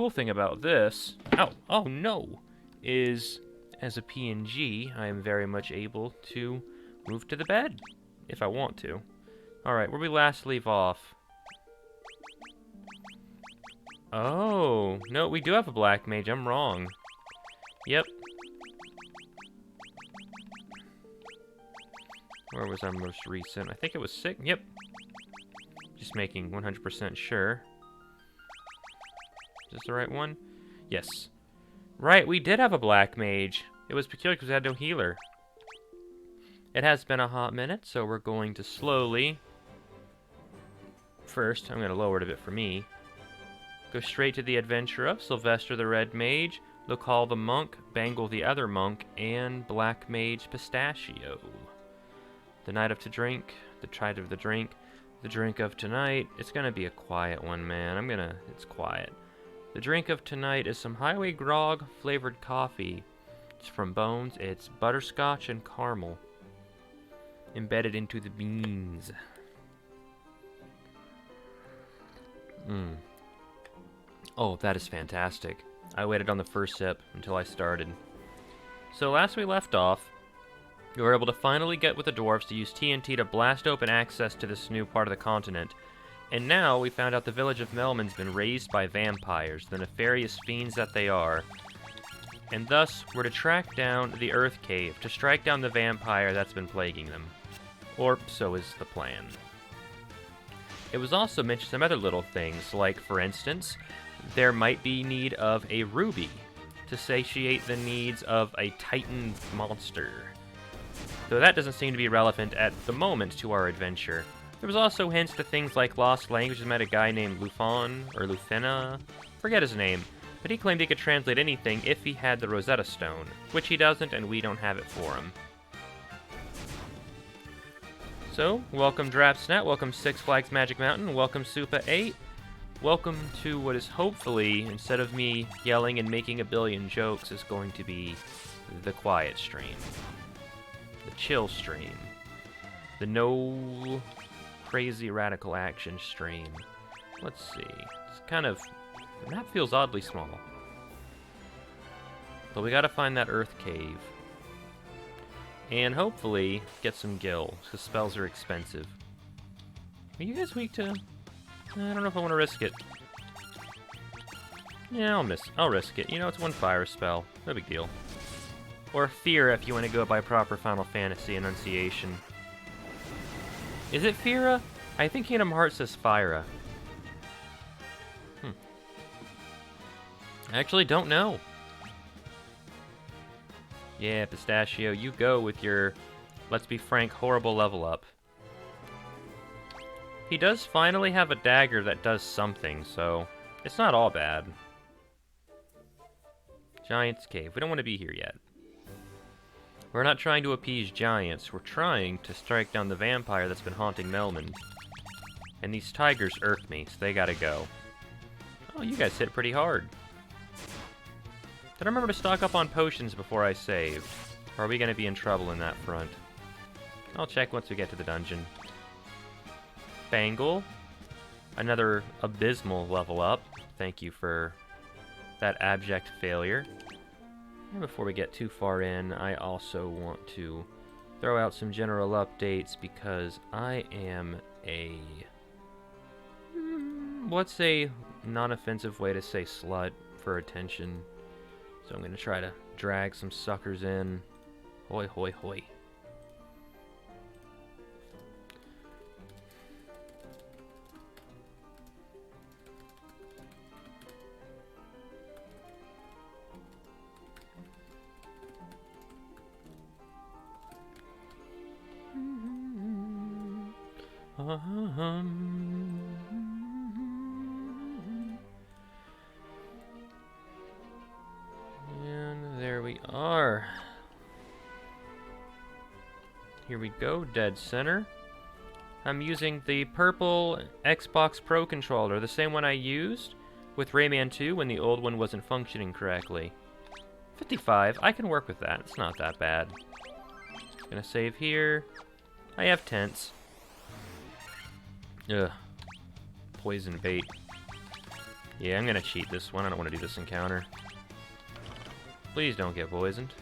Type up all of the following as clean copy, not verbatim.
Cool thing about this, oh no, is as a PNG, I am very much able to move to the bed if I want to. Alright, where we last leave off. Oh, no, we do have a black mage. I'm wrong. Yep. Where was our most recent? I think it was 6. Yep. Just making 100% sure. Is this the right one? Yes. Right, we did have a black mage. It was peculiar because we had no healer. It has been a hot minute, so we're going to slowly... First, I'm going to lower it a bit for me. Go straight to the adventure of Sylvester the Red Mage, Lokal the Monk, Bangle the Other Monk, and Black Mage Pistachio. The night of to drink, the tide of the drink of tonight. It's gonna be a quiet one, man. It's quiet. The drink of tonight is some highway grog flavored coffee. It's from Bones. It's butterscotch and caramel embedded into the beans. Oh, that is fantastic. I waited on the first sip until I started. So last we left off, we were able to finally get with the dwarves to use TNT to blast open access to this new part of the continent. And now we found out the village of Melman's been raised by vampires, the nefarious fiends that they are. And thus, we're to track down the Earth Cave to strike down the vampire that's been plaguing them. Or so is the plan. It was also mentioned some other little things, like, for instance, there might be need of a ruby to satiate the needs of a titan monster. Though that doesn't seem to be relevant at the moment to our adventure. There was also hints to things like lost languages. Met a guy named Lufon, or Lufena, forget his name, but he claimed he could translate anything if he had the Rosetta Stone, which he doesn't, and we don't have it for him. So, welcome Drapsnat, welcome Six Flags Magic Mountain, welcome Supa 8, welcome to what is hopefully, instead of me yelling and making a billion jokes, is going to be the quiet stream. The chill stream. The no crazy radical action stream. Let's see. It's kind of... The map feels oddly small. But we gotta find that Earth Cave. And hopefully get some gil, because spells are expensive. Are you guys weak to... I don't know if I want to risk it. Yeah, I'll risk it. You know, it's one fire spell. No big deal. Or Fira if you want to go by proper Final Fantasy enunciation. Is it Fira? I think Kingdom Hearts says Fyra. I actually don't know. Yeah, Pistachio, you go with your, let's be frank, horrible level up. He does finally have a dagger that does something, so it's not all bad. Giant's Cave. We don't want to be here yet. We're not trying to appease giants. We're trying to strike down the vampire that's been haunting Melman. And these tigers irk me, so they gotta go. Oh, you guys hit pretty hard. Did I remember to stock up on potions before I saved? Or are we gonna be in trouble in that front? I'll check once we get to the dungeon. Bangle. Another abysmal level up. Thank you for that abject failure. And before we get too far in, I also want to throw out some general updates because I am a... what's a non-offensive way to say slut for attention? So I'm going to try to drag some suckers in. Hoi hoi hoi. And there we are. Here we go, dead center. I'm using the purple Xbox Pro controller, the same one I used with Rayman 2 when the old one wasn't functioning correctly. 55, I can work with that, it's not that bad. Gonna save here. I have tents. Ugh. Poison bait. Yeah, I'm gonna cheat this one. I don't want to do this encounter. Please don't get poisoned.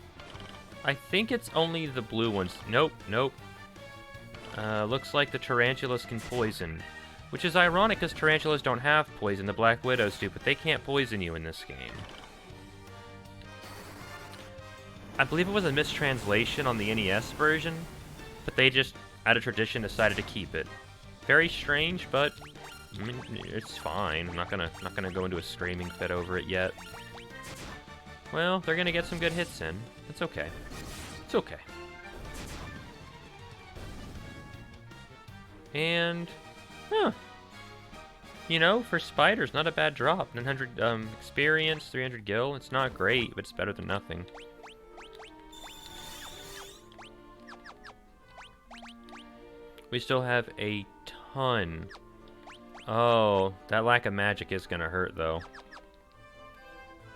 I think it's only the blue ones. Nope, nope. Looks like the tarantulas can poison. Which is ironic, because tarantulas don't have poison. The Black Widows do, but they can't poison you in this game. I believe it was a mistranslation on the NES version, but they just, out of tradition, decided to keep it. Very strange, but I mean, it's fine. I'm not gonna go into a screaming fit over it yet. Well, they're gonna get some good hits in. It's okay. It's okay. And, huh. You know, for spiders, not a bad drop. 900 experience, 300 gil. It's not great, but it's better than nothing. We still have a ton. Oh, that lack of magic is gonna hurt, though.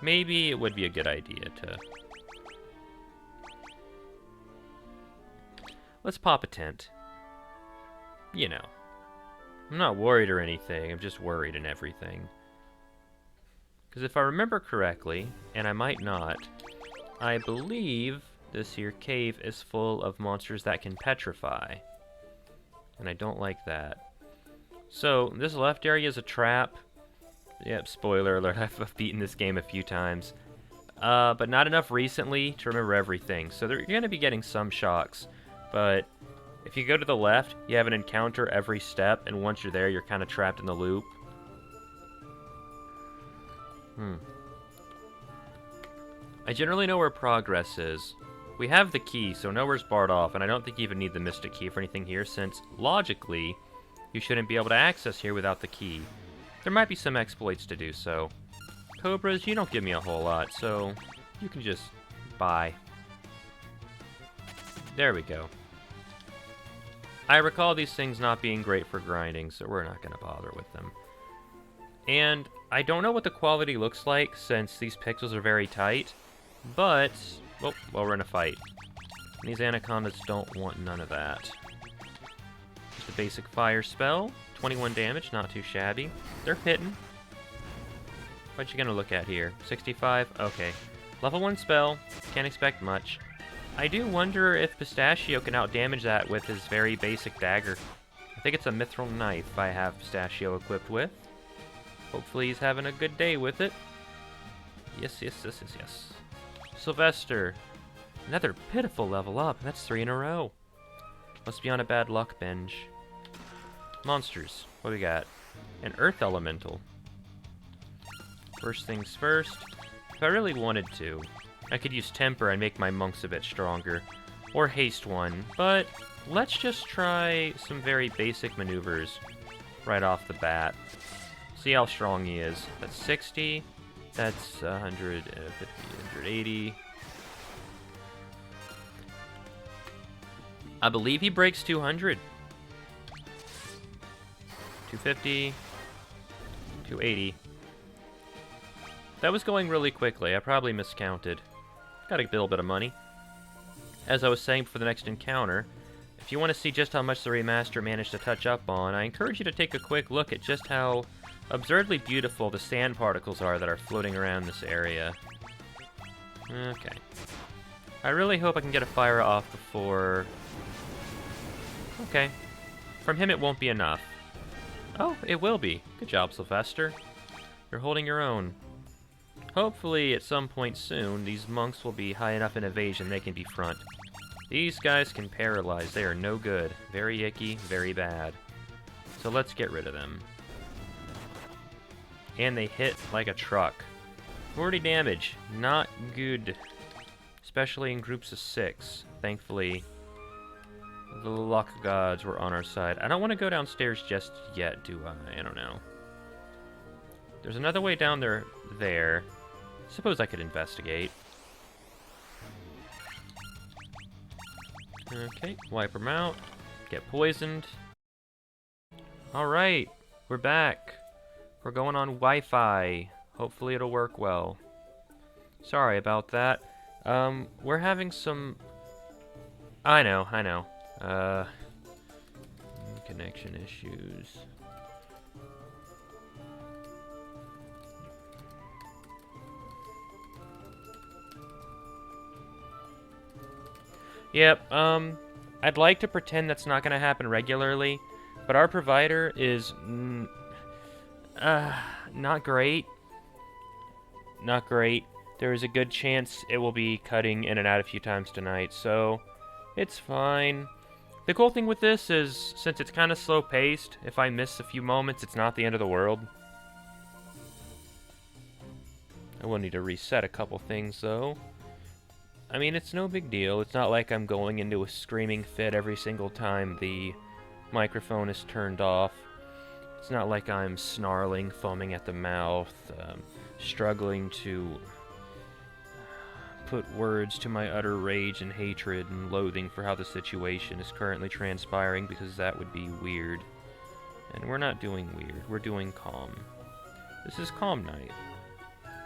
Maybe it would be a good idea to... Let's pop a tent. You know. I'm not worried or anything, I'm just worried and everything. Because if I remember correctly, and I might not, I believe this here cave is full of monsters that can petrify. And I don't like that. So, this left area is a trap. Yep, spoiler alert, I've beaten this game a few times. But not enough recently to remember everything. So you're going to be getting some shocks. But if you go to the left, you have an encounter every step, and once you're there, you're kind of trapped in the loop. I generally know where progress is. We have the key, so nowhere's barred off, and I don't think you even need the Mystic Key for anything here, since, logically, you shouldn't be able to access here without the key. There might be some exploits to do so. Cobras, you don't give me a whole lot, so you can just buy. There we go. I recall these things not being great for grinding, so we're not going to bother with them. And I don't know what the quality looks like, since these pixels are very tight, but... Oh, well, we're in a fight. And these anacondas don't want none of that. Just a basic fire spell. 21 damage, not too shabby. They're hitting. What you gonna look at here? 65? Okay. Level 1 spell. Can't expect much. I do wonder if Pistachio can outdamage that with his very basic dagger. I think it's a mithril knife I have Pistachio equipped with. Hopefully he's having a good day with it. Yes, yes, yes, yes, yes. Sylvester. Another pitiful level up. That's 3 in a row. Must be on a bad luck binge. Monsters. What do we got? An Earth Elemental. First things first. If I really wanted to, I could use Temper and make my monks a bit stronger. Or Haste one. But let's just try some very basic maneuvers right off the bat. See how strong he is. That's 60. That's 150, 180. I believe he breaks 200. 250. 280. That was going really quickly. I probably miscounted. Got a little bit of money. As I was saying for the next encounter, if you want to see just how much the remaster managed to touch up on, I encourage you to take a quick look at just how absurdly beautiful the sand particles are that are floating around this area. Okay. I really hope I can get a fire off before... Okay. From him it won't be enough. Oh, it will be. Good job, Sylvester. You're holding your own. Hopefully, at some point soon, these monks will be high enough in evasion they can be front. These guys can paralyze. They are no good. Very icky, very bad. So let's get rid of them. And they hit like a truck. 40 damage. Not good. Especially in groups of 6. Thankfully, the luck gods were on our side. I don't want to go downstairs just yet, do I? I don't know. There's another way down there. Suppose I could investigate. Okay, wipe them out. Get poisoned. Alright, we're back. We're going on Wi-Fi. Hopefully it'll work well. Sorry about that. We're having some... I know. Connection issues. Yep, I'd like to pretend that's not gonna happen regularly, but our provider is, not great. Not great. There is a good chance it will be cutting in and out a few times tonight, so it's fine. The cool thing with this is, since it's kind of slow-paced, if I miss a few moments, it's not the end of the world. I will need to reset a couple things, though. I mean, it's no big deal. It's not like I'm going into a screaming fit every single time the microphone is turned off. It's not like I'm snarling, foaming at the mouth, struggling to put words to my utter rage and hatred and loathing for how the situation is currently transpiring, because that would be weird. And we're not doing weird, we're doing calm. This is calm night.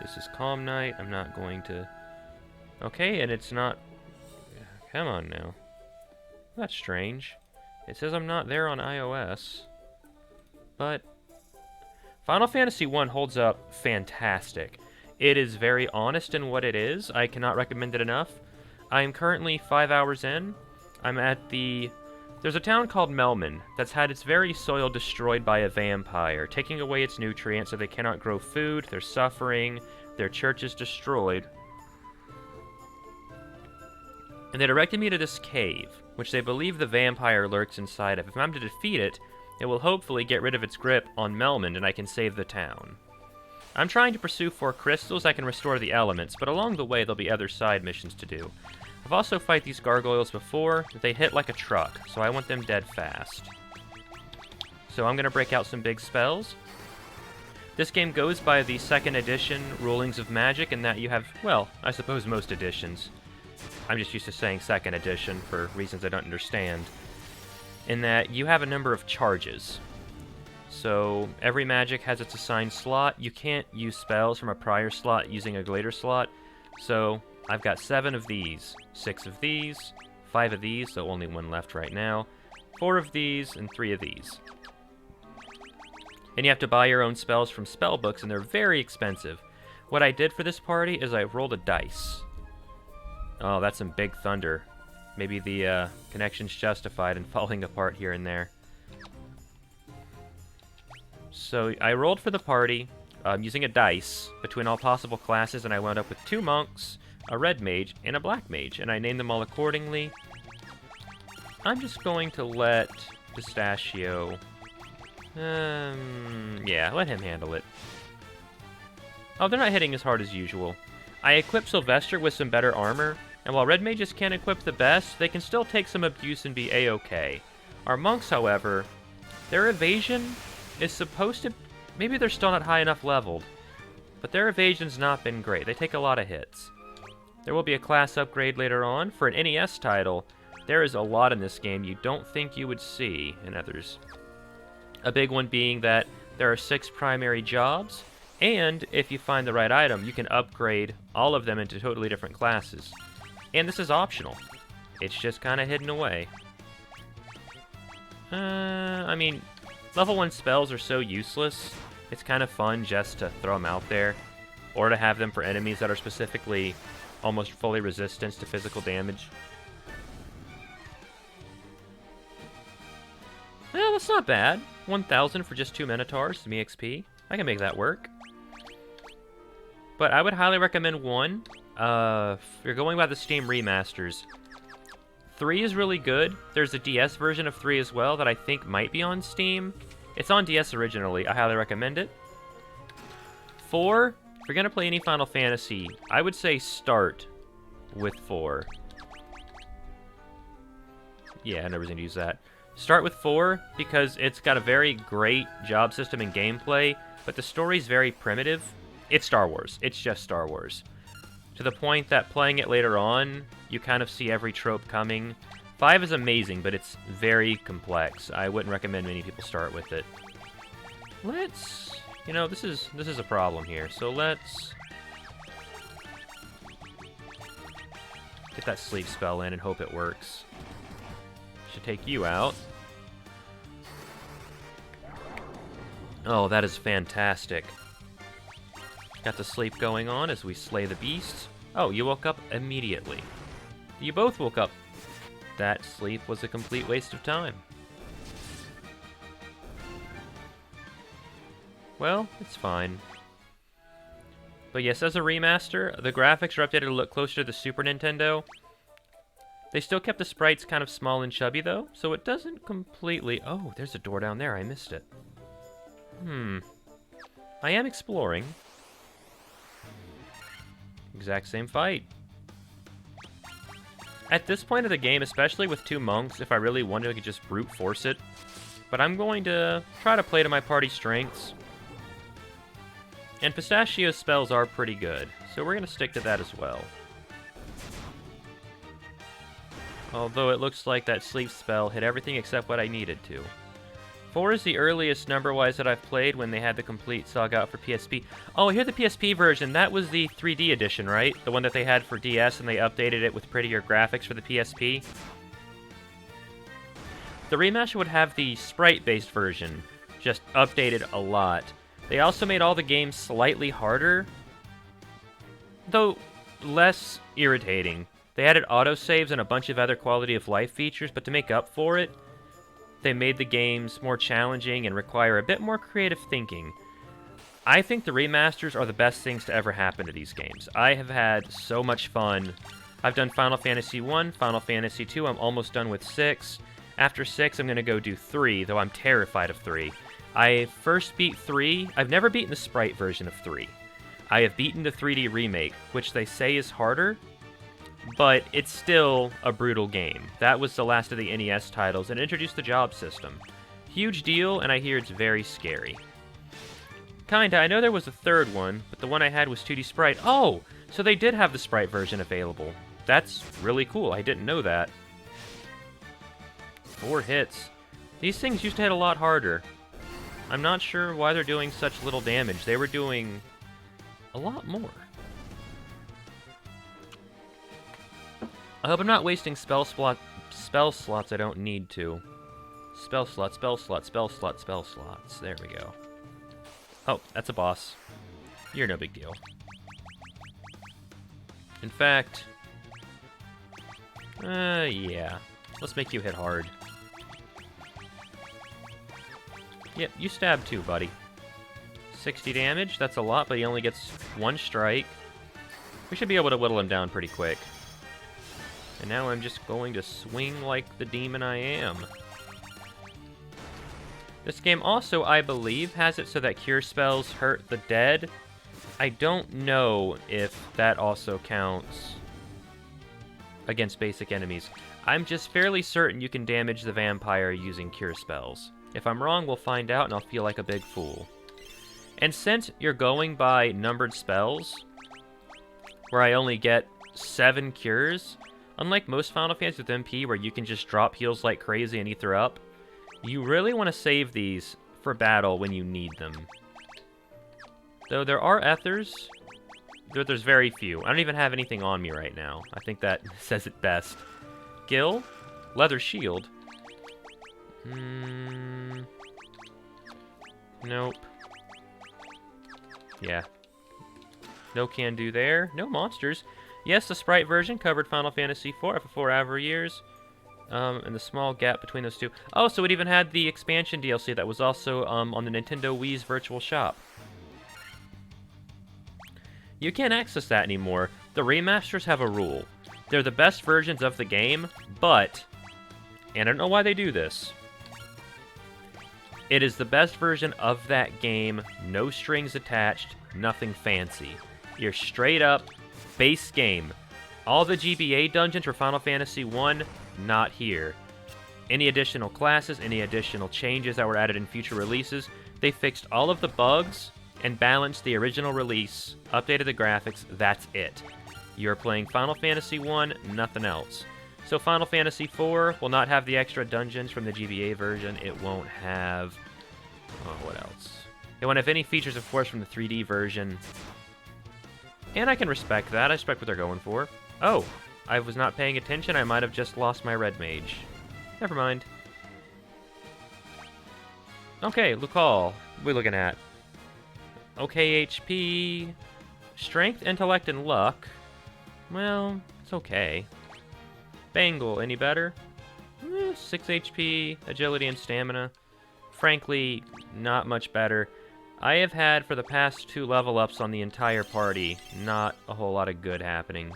This is calm night. I'm not going to... Okay, and it's not... Come on now. That's strange. It says I'm not there on iOS. But Final Fantasy I holds up fantastic. It is very honest in what it is. I cannot recommend it enough. I am currently 5 hours in. I'm at the... There's a town called Melman that's had its very soil destroyed by a vampire, taking away its nutrients so they cannot grow food, they're suffering, their church is destroyed. And they directed me to this cave, which they believe the vampire lurks inside of. If I'm to defeat it, it will hopefully get rid of its grip on Melman and I can save the town. I'm trying to pursue 4 crystals that can restore the elements, but along the way there'll be other side missions to do. I've also fight these gargoyles before, but they hit like a truck, so I want them dead fast. So I'm going to break out some big spells. This game goes by the 2nd edition rulings of magic, in that you have, well, I suppose most editions. I'm just used to saying 2nd edition for reasons I don't understand. In that you have a number of charges. So every magic has its assigned slot. You can't use spells from a prior slot using a later slot. So I've got 7 of these, 6 of these, 5 of these, so only 1 left right now, 4 of these, and 3 of these. And you have to buy your own spells from spell books, and they're very expensive. What I did for this party is I rolled a dice. Oh, that's some big thunder. Maybe the connection's justified in falling apart here and there. So I rolled for the party using a dice between all possible classes, and I wound up with 2 monks, a red mage, and a black mage, and I named them all accordingly. I'm just going to let Pistachio... yeah, let him handle it. Oh, they're not hitting as hard as usual. I equipped Sylvester with some better armor, and while red mages can't equip the best, they can still take some abuse and be a-okay. Our monks, however, their evasion is supposed to... Maybe they're still not high enough leveled, but their evasion's not been great. They take a lot of hits. There will be a class upgrade later on. For an NES title, there is a lot in this game you don't think you would see in others. A big one being that there are 6 primary jobs, and if you find the right item, you can upgrade all of them into totally different classes. And this is optional. It's just kind of hidden away. I mean, level 1 spells are so useless, it's kind of fun just to throw them out there, or to have them for enemies that are specifically almost fully resistant to physical damage. Well, that's not bad. 1,000 for just 2 Minotaurs, some EXP. I can make that work. But I would highly recommend 1. If you're going by the Steam remasters, 3 is really good. There's a DS version of 3 as well that I think might be on Steam. It's on DS originally. I highly recommend it. 4, if you're going to play any Final Fantasy, I would say start with 4. Yeah, I never was going to use that. Start with 4 because it's got a very great job system and gameplay, but the story's very primitive. It's Star Wars. It's just Star Wars. To the point that playing it later on, you kind of see every trope coming. 5 is amazing, but it's very complex. I wouldn't recommend many people start with it. Let's... You know, this is a problem here, so let's... get that sleep spell in and hope it works. Should take you out. Oh, that is fantastic. Got the sleep going on as we slay the beast. Oh, you woke up immediately. You both woke up that sleep was a complete waste of time. Well, it's fine. But yes, as a remaster, the graphics are updated to look closer to the Super Nintendo. They still kept the sprites kind of small and chubby, though, so it doesn't completely... Oh, there's a door down there. I missed it. I am exploring. Exact same fight. At this point of the game, especially with 2 monks, if I really wanted, I could just brute force it. But I'm going to try to play to my party's strengths. And Pistachio's spells are pretty good, so we're going to stick to that as well. Although it looks like that sleep spell hit everything except what I needed to. 4 is the earliest number-wise that I've played when they had the complete saga out for PSP. Oh, here the PSP version, that was the 3D edition, right? The one that they had for DS and they updated it with prettier graphics for the PSP. The remaster would have the sprite-based version, just updated a lot. They also made all the games slightly harder, though less irritating. They added autosaves and a bunch of other quality of life features, but to make up for it, they made the games more challenging and require a bit more creative thinking. I think the remasters are the best things to ever happen to these games. I have had so much fun. I've done Final Fantasy 1, Final Fantasy 2, I'm almost done with 6. After 6, I'm going to go do 3, though I'm terrified of 3. I first beat 3. I've never beaten the sprite version of 3. I have beaten the 3D remake, which they say is harder, but it's still a brutal game. That was the last of the NES titles and introduced the job system. Huge deal, and I hear it's very scary. Kinda, I know there was a third one, but the one I had was 2D sprite. Oh, so they did have the sprite version available. That's really cool, I didn't know that. 4 hits. These things used to hit a lot harder. I'm not sure why they're doing such little damage. They were doing a lot more. I hope I'm not wasting spell slots I don't need to. Spell slots. There we go. Oh, that's a boss. You're no big deal. In fact... yeah. Let's make you hit hard. Yep, you stab too, buddy. 60 damage, that's a lot, but he only gets 1 strike. We should be able to whittle him down pretty quick. And now I'm just going to swing like the demon I am. This game also, I believe, has it so that cure spells hurt the dead. I don't know if that also counts against basic enemies. I'm just fairly certain you can damage the vampire using cure spells. If I'm wrong, we'll find out and I'll feel like a big fool. And since you're going by numbered spells, where I only get 7 cures, unlike most Final Fantasy with MP where you can just drop heals like crazy and ether up, you really want to save these for battle when you need them. Though there are ethers, there's very few. I don't even have anything on me right now. I think that says it best. Gil, leather shield. Nope. Yeah. No can do there. No monsters. Yes, the sprite version covered Final Fantasy IV for 4 hour years. And the small gap between those two. Oh, so it even had the expansion DLC that was also on the Nintendo Wii's Virtual Shop. You can't access that anymore. The remasters have a rule. They're the best versions of the game, but, and I don't know why they do this, it is the best version of that game, no strings attached, nothing fancy. You're straight up base game. All the GBA dungeons for Final Fantasy I, not here. Any additional classes, any additional changes that were added in future releases, they fixed all of the bugs and balanced the original release, updated the graphics, that's it. You're playing Final Fantasy I, nothing else. So Final Fantasy IV will not have the extra dungeons from the GBA version. It won't have... oh, what else? It won't have any features, of course, from the 3D version. And I can respect that. I respect what they're going for. Oh, I was not paying attention. I might have just lost my red mage. Never mind. Okay, Lucal. What are we looking at? Okay, HP... strength, intellect, and luck. Well, it's okay. Bangle, any better? 6 HP, agility, and stamina. Frankly, not much better. I have had, for the past 2 level ups on the entire party, not a whole lot of good happening.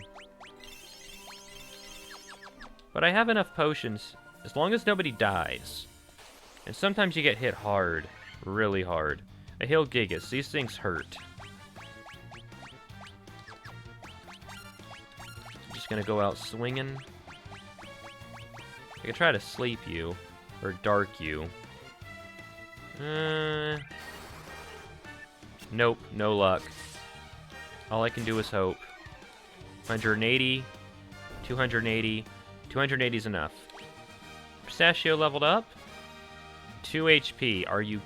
But I have enough potions, as long as nobody dies. And sometimes you get hit hard, really hard. I heal Gigas, these things hurt. I'm just gonna go out swinging. I could try to sleep you, or dark you. Nope, no luck. All I can do is hope. 180, 280, 280 is enough. Pistachio leveled up. 2 HP, are you...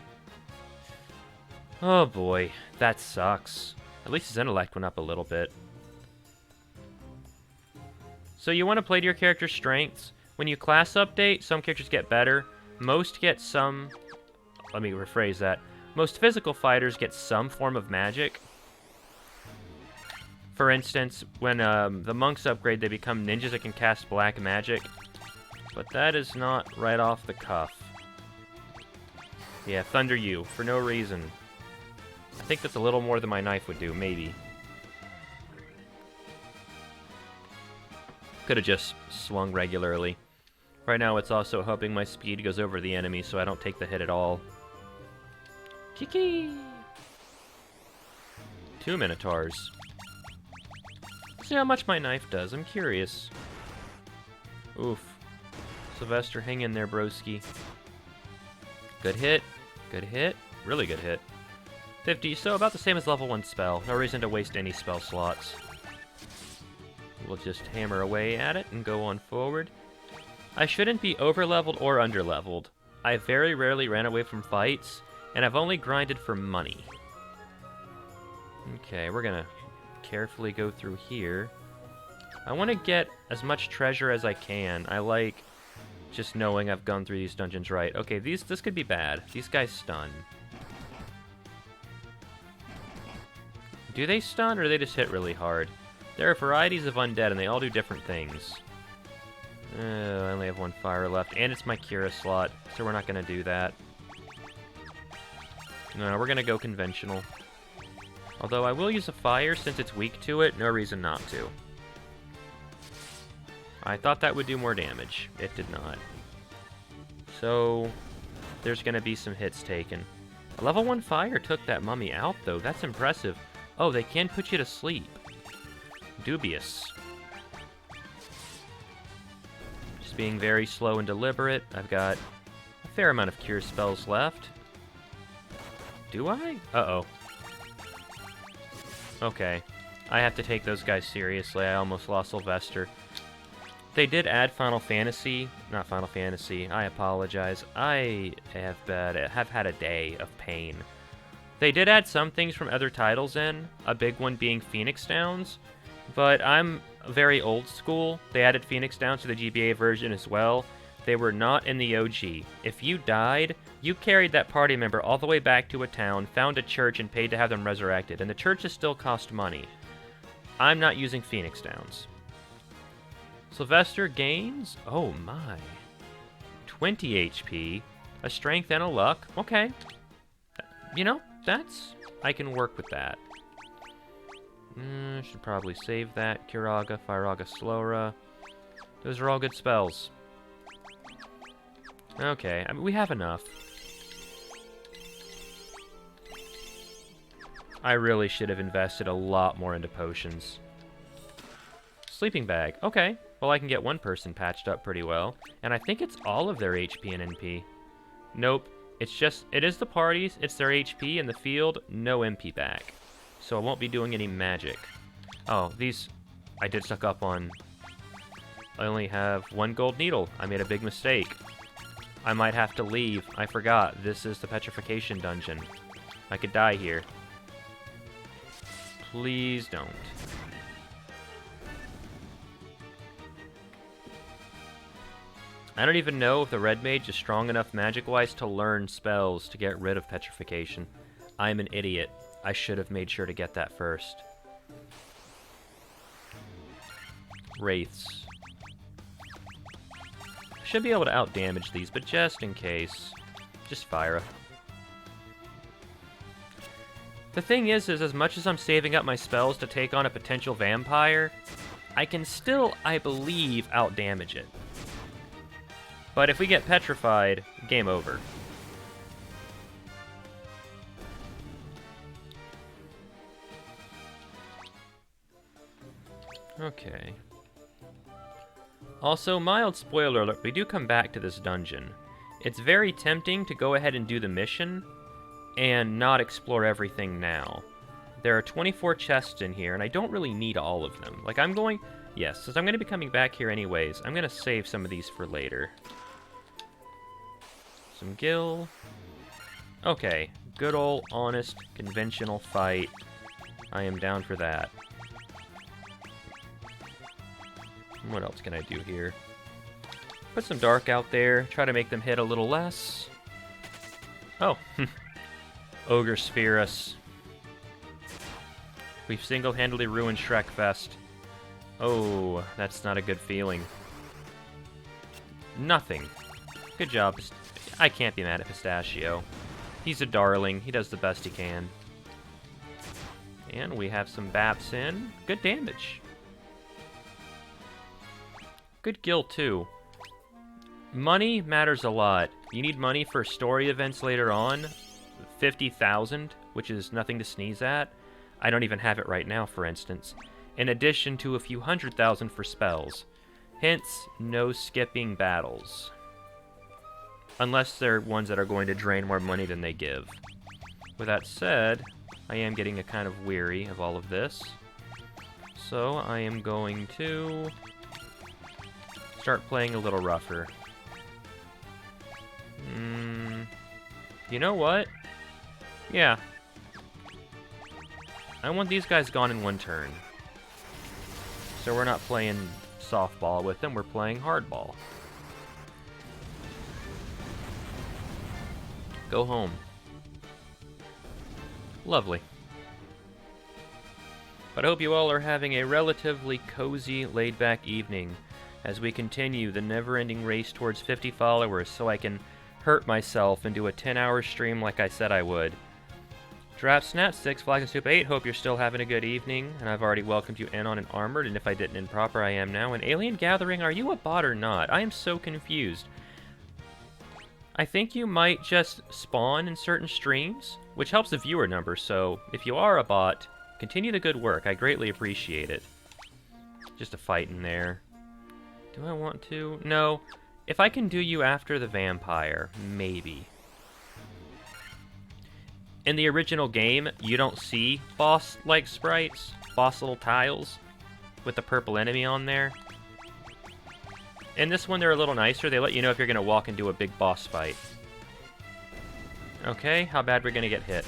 Oh boy, that sucks. At least his intellect went up a little bit. So you want to play to your character's strengths. When you class update, some characters get better. Most get some... Let me rephrase that. Most physical fighters get some form of magic. For instance, when the monks upgrade, they become ninjas that can cast black magic. But that is not right off the cuff. Yeah, Thunder you, for no reason. I think that's a little more than my knife would do, maybe. Could have just swung regularly. Right now it's also hoping my speed goes over the enemy so I don't take the hit at all. Kiki! 2 Minotaurs. See how much my knife does, I'm curious. Oof. Sylvester, hang in there, broski. Good hit. Good hit. Really good hit. 50, so about the same as level 1 spell. No reason to waste any spell slots. We'll just hammer away at it and go on forward. I shouldn't be over-leveled or under-leveled. I very rarely ran away from fights, and I've only grinded for money. Okay, we're gonna carefully go through here. I want to get as much treasure as I can. I like just knowing I've gone through these dungeons right. Okay, this could be bad. These guys stun. Do they stun, or do they just hit really hard? There are varieties of undead, and they all do different things. I only have 1 fire left, and it's my Kira slot, so we're not going to do that. No, we're going to go conventional. Although I will use a fire, since it's weak to it, no reason not to. I thought that would do more damage. It did not. So, there's going to be some hits taken. A level 1 fire took that mummy out, though. That's impressive. Oh, they can put you to sleep. Dubious. Just being very slow and deliberate. I've got a fair amount of cure spells left. Do I? Uh-oh. Okay. I have to take those guys seriously. I almost lost Sylvester. They did add Final Fantasy. Not Final Fantasy. I apologize. I have had a day of pain. They did add some things from other titles in, a big one being Phoenix Downs, but I'm very old school. They added Phoenix Downs to the GBA version as well. They were not in the OG. If you died, you carried that party member all the way back to a town, found a church, and paid to have them resurrected, and the churches still cost money. I'm not using Phoenix Downs. Sylvester gains, oh my, 20 HP, a strength and a luck. Okay. You know, I can work with that. Should probably save that. Kiraga, Firaga, Slowra. Those are all good spells. Okay, I mean, we have enough. I really should have invested a lot more into potions. Sleeping bag. Okay, well I can get 1 person patched up pretty well. And I think it's all of their HP and NP. Nope. It is the parties, it's their HP in the field, no MP back. So I won't be doing any magic. Oh, these I did suck up on. I only have 1 gold needle. I made a big mistake. I might have to leave. I forgot. This is the petrification dungeon. I could die here. Please don't. I don't even know if the red mage is strong enough magic-wise to learn spells to get rid of petrification. I'm an idiot. I should have made sure to get that first. Wraiths. should be able to out-damage these, but just in case, just fire. The thing is as much as I'm saving up my spells to take on a potential vampire, I can still, I believe, out-damage it. But if we get petrified, game over. Okay. Also, mild spoiler alert, we do come back to this dungeon. It's very tempting to go ahead and do the mission and not explore everything now. There are 24 chests in here, and I don't really need all of them. Like, yes, since I'm going to be coming back here anyways, I'm going to save some of these for later. Some gil. Okay, good old, honest, conventional fight. I am down for that. What else can I do here? Put some dark out there, try to make them hit a little less. Oh, Ogre Spear us. We've single-handedly ruined Shrekfest. Oh, that's not a good feeling. Nothing. Good job. I can't be mad at Pistachio. He's a darling. He does the best he can. And we have some Baps in. Good damage. Good gil, too. Money matters a lot. You need money for story events later on. 50,000, which is nothing to sneeze at. I don't even have it right now, for instance. In addition to a few 100,000 for spells. Hence, no skipping battles. Unless they're ones that are going to drain more money than they give. With that said, I am getting a kind of weary of all of this. So, I am going to start playing a little rougher. You know what? Yeah. I want these guys gone in one turn. So we're not playing softball with them, we're playing hardball. Go home. Lovely. But I hope you all are having a relatively cozy, laid-back evening as we continue the never-ending race towards 50 followers so I can hurt myself and do a 10-hour stream like I said I would. Draft Snap 6, Flag and Soup 8, hope you're still having a good evening, and I've already welcomed you in on an Armored, and if I didn't in Proper, I am now. And Alien Gathering, are you a bot or not? I am so confused. I think you might just spawn in certain streams, which helps the viewer number, so if you are a bot, continue the good work. I greatly appreciate it. Just a fight in there. Do I want to? No. If I can do you after the vampire, maybe. In the original game, you don't see boss-like sprites, boss little tiles, with the purple enemy on there. In this one, they're a little nicer. They let you know if you're going to walk into a big boss fight. Okay, how bad we're going to get hit.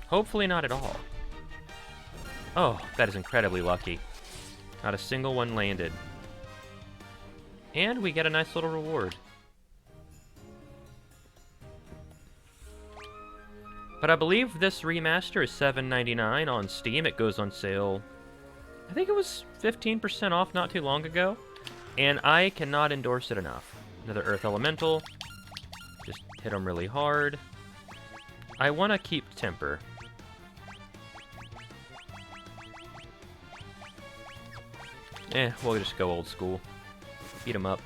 Hopefully not at all. Oh, that is incredibly lucky. Not a single one landed. And we get a nice little reward. But I believe this remaster is $7.99 on Steam. It goes on sale, I think it was 15% off not too long ago. And I cannot endorse it enough. Another Earth Elemental. Just hit them really hard. I want to keep Temper. We'll just go old school. Beat him up.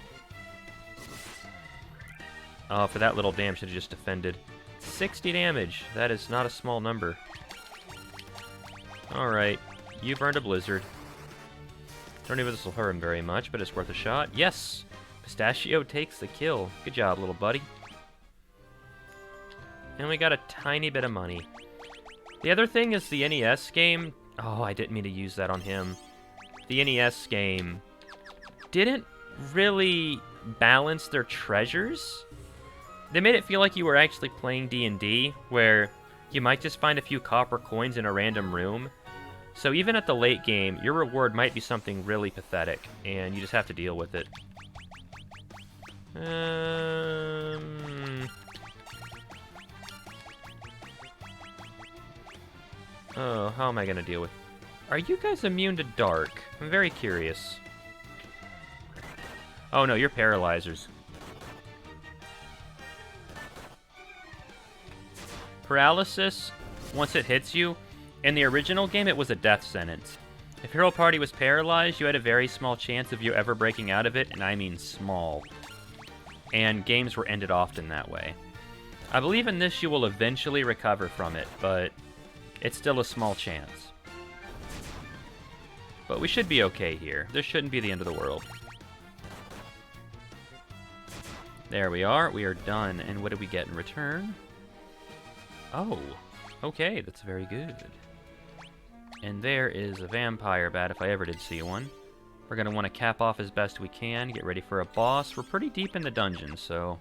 Oh, for that little damage, should have just defended. 60 damage. That is not a small number. Alright. You've earned a blizzard. Don't know if this will hurt him very much, but it's worth a shot. Yes! Pistachio takes the kill. Good job, little buddy. And we got a tiny bit of money. The other thing is the NES game. Oh, I didn't mean to use that on him. The NES game didn't really balance their treasures. They made it feel like you were actually playing D&D, where you might just find a few copper coins in a random room. So even at the late game, your reward might be something really pathetic, and you just have to deal with it. Oh, how am I gonna deal with... Are you guys immune to dark? I'm very curious. Oh no, you're paralyzers. Paralysis, once it hits you, in the original game it was a death sentence. If your whole party was paralyzed, you had a very small chance of you ever breaking out of it, and I mean small. And games were ended often that way. I believe in this you will eventually recover from it, but it's still a small chance. But we should be okay here. This shouldn't be the end of the world. There we are. We are done. And what did we get in return? Oh, okay. That's very good. And there is a vampire bat, if I ever did see one. We're going to want to cap off as best we can, get ready for a boss. We're pretty deep in the dungeon, so...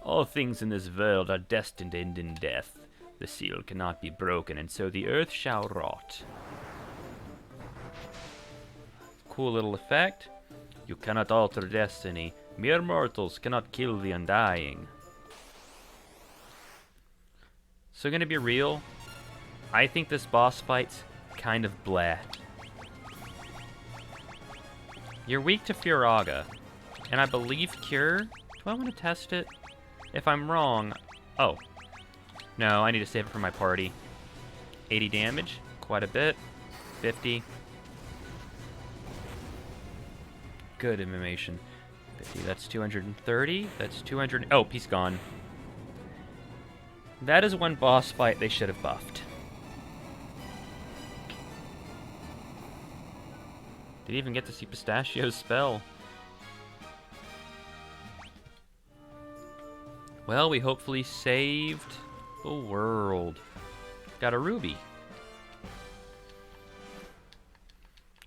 All things in this world are destined to end in death. The seal cannot be broken, and so the earth shall rot. Cool little effect. You cannot alter destiny. Mere mortals cannot kill the undying. So gonna be real, I think this boss fight's kind of bleh. You're weak to Furaga, and I believe Cure. Do I want to test it? If I'm wrong... Oh. No, I need to save it for my party. 80 damage, quite a bit. 50. Good animation. 50, that's 230. That's 200... Oh, he's gone. That is one boss fight they should have buffed. Didn't even get to see Pistachio's spell. Well, we hopefully saved the world. Got a ruby.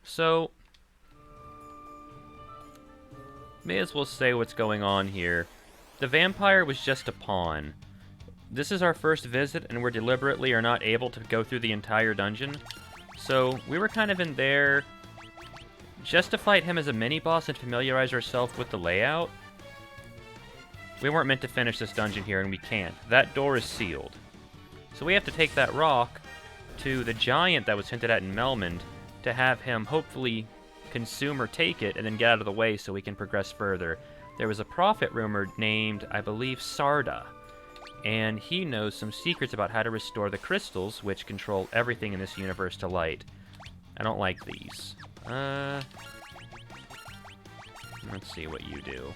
So, may as well say what's going on here. The vampire was just a pawn. This is our first visit, and we're deliberately are not able to go through the entire dungeon. So, we were kind of in there just to fight him as a mini-boss and familiarize ourselves with the layout. We weren't meant to finish this dungeon here, and we can't. That door is sealed. So we have to take that rock to the giant that was hinted at in Melmond to have him hopefully consume or take it and then get out of the way so we can progress further. There was a prophet rumored named, I believe, Sarda, and he knows some secrets about how to restore the crystals, which control everything in this universe to light. I don't like these. Let's see what you do.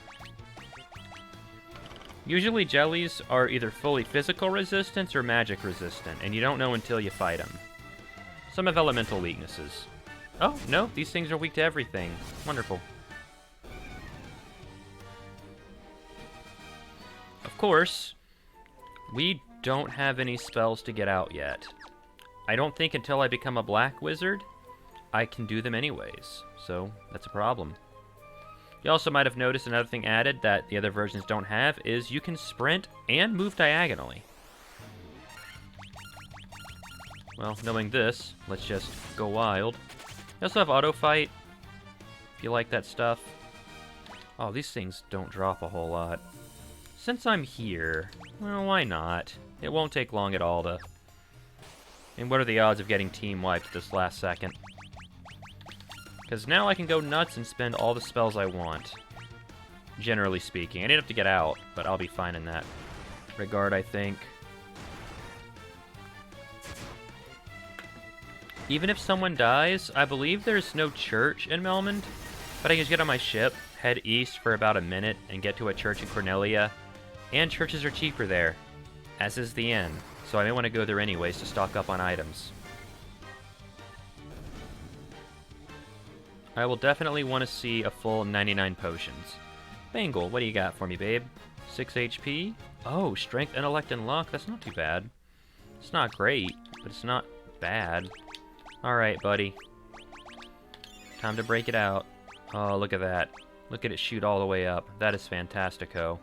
Usually jellies are either fully physical resistance or magic resistant, and you don't know until you fight them. Some have elemental weaknesses. Oh, no, these things are weak to everything. Wonderful. Of course, we don't have any spells to get out yet. I don't think until I become a black wizard, I can do them anyways, so that's a problem. You also might have noticed another thing added that the other versions don't have is you can sprint and move diagonally. Well, knowing this, let's just go wild. You also have auto fight, if you like that stuff. Oh, these things don't drop a whole lot. Since I'm here, well, why not? It won't take long at all to... And what are the odds of getting team wiped this last second? Because now I can go nuts and spend all the spells I want. Generally speaking. I need to get out, but I'll be fine in that regard, I think. Even if someone dies, I believe there's no church in Melmond, but I can just get on my ship, head east for about a minute, and get to a church in Cornelia. And churches are cheaper there, as is the inn, so I may want to go there anyways to stock up on items. I will definitely want to see a full 99 potions. Bangle, what do you got for me, babe? 6 HP? Oh, strength, intellect, and luck. That's not too bad. It's not great, but it's not bad. Alright, buddy. Time to break it out. Oh, look at that. Look at it shoot all the way up. That is fantastico.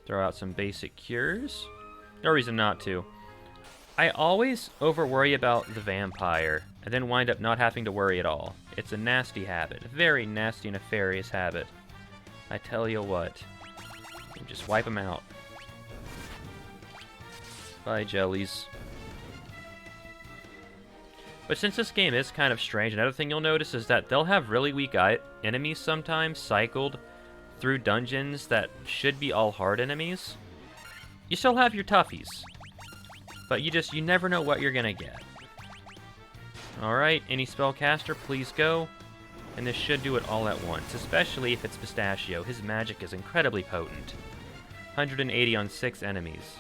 Throw out some basic cures. No reason not to. I always over-worry about the vampire, and then wind up not having to worry at all. It's a nasty habit. A very nasty, nefarious habit. I tell you what. Just wipe them out. Bye, jellies. But since this game is kind of strange, another thing you'll notice is that they'll have really weak enemies sometimes cycled through dungeons that should be all hard enemies. You still have your toughies, but you never know what you're gonna get. Alright, any spellcaster, please go. And this should do it all at once, especially if it's Pistachio. His magic is incredibly potent. 180 on 6 enemies.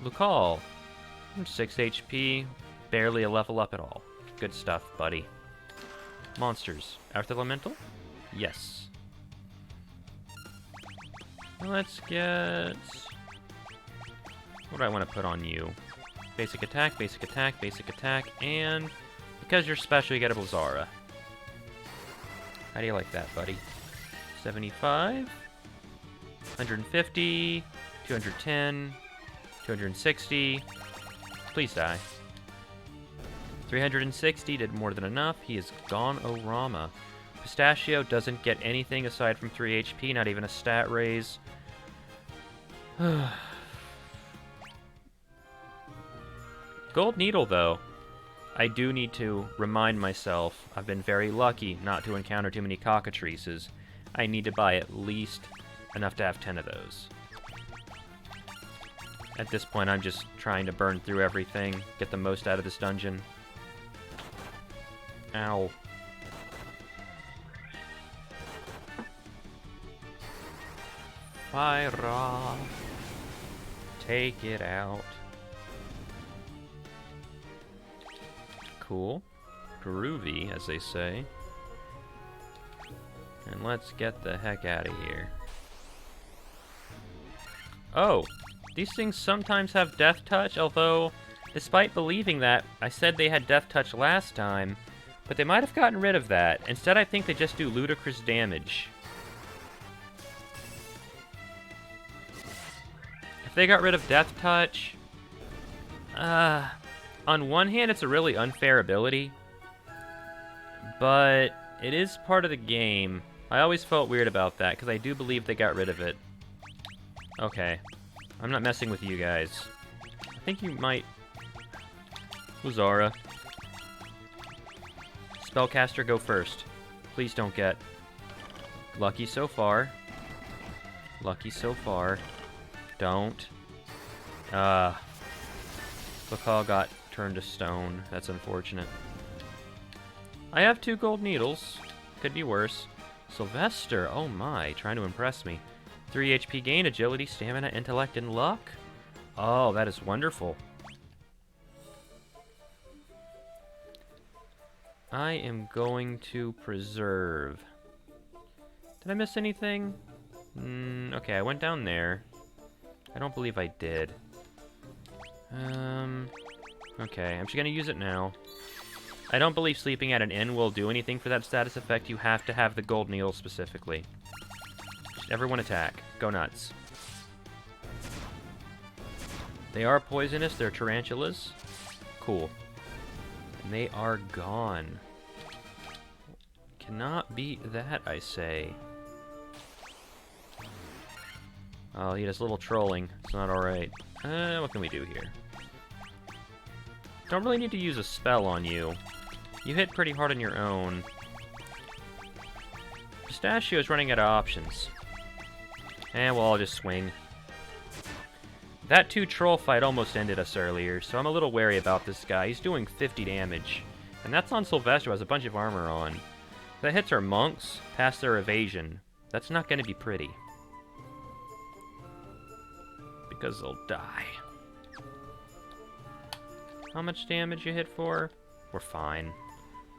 Lucal, 6 HP, barely a level up at all. Good stuff, buddy. Monsters, Earth Elemental? Yes. Let's get... what do I want to put on you? Basic attack, basic attack, basic attack, and because you're special, you get a Blazara. How do you like that, buddy? 75, 150, 210, 260. Please die. 360 did more than enough. He is gone-o-rama. Pistachio doesn't get anything aside from 3 HP, not even a stat raise. Gold Needle, though. I do need to remind myself I've been very lucky not to encounter too many cockatrices. I need to buy at least enough to have 10 of those. At this point, I'm just trying to burn through everything, get the most out of this dungeon. Ow. Fire! Take it out. Cool. Groovy, as they say. And let's get the heck out of here. Oh! These things sometimes have Death Touch, although, despite believing that, I said they had Death Touch last time, but they might have gotten rid of that. Instead, I think they just do ludicrous damage. If they got rid of Death Touch... on one hand, it's a really unfair ability, but it is part of the game. I always felt weird about that, because I do believe they got rid of it. Okay. I'm not messing with you guys. I think you might... Blazara. Spellcaster, go first. Please don't get... lucky so far. Lucky so far. Don't. Lucal got turned to stone. That's unfortunate. I have 2 gold needles. Could be worse. Sylvester, oh my, trying to impress me. 3 HP gain, agility, stamina, intellect, and luck? Oh, that is wonderful. I am going to preserve. Did I miss anything? Okay, I went down there. I don't believe I did. Okay, I'm just gonna use it now. I don't believe sleeping at an inn will do anything for that status effect. You have to have the gold needle specifically. Just everyone attack. Go nuts. They are poisonous. They're tarantulas. Cool. And they are gone. Cannot beat that, I say. Oh, he does a little trolling. It's not alright. What can we do here? Don't really need to use a spell on you. You hit pretty hard on your own. Pistachio is running out of options. Well, I'll just swing. That 2 troll fight almost ended us earlier, so I'm a little wary about this guy. He's doing 50 damage. And that's on Sylvester, who has a bunch of armor on. If that hits our monks, past their evasion, that's not going to be pretty. Because they'll die. How much damage you hit for? We're fine.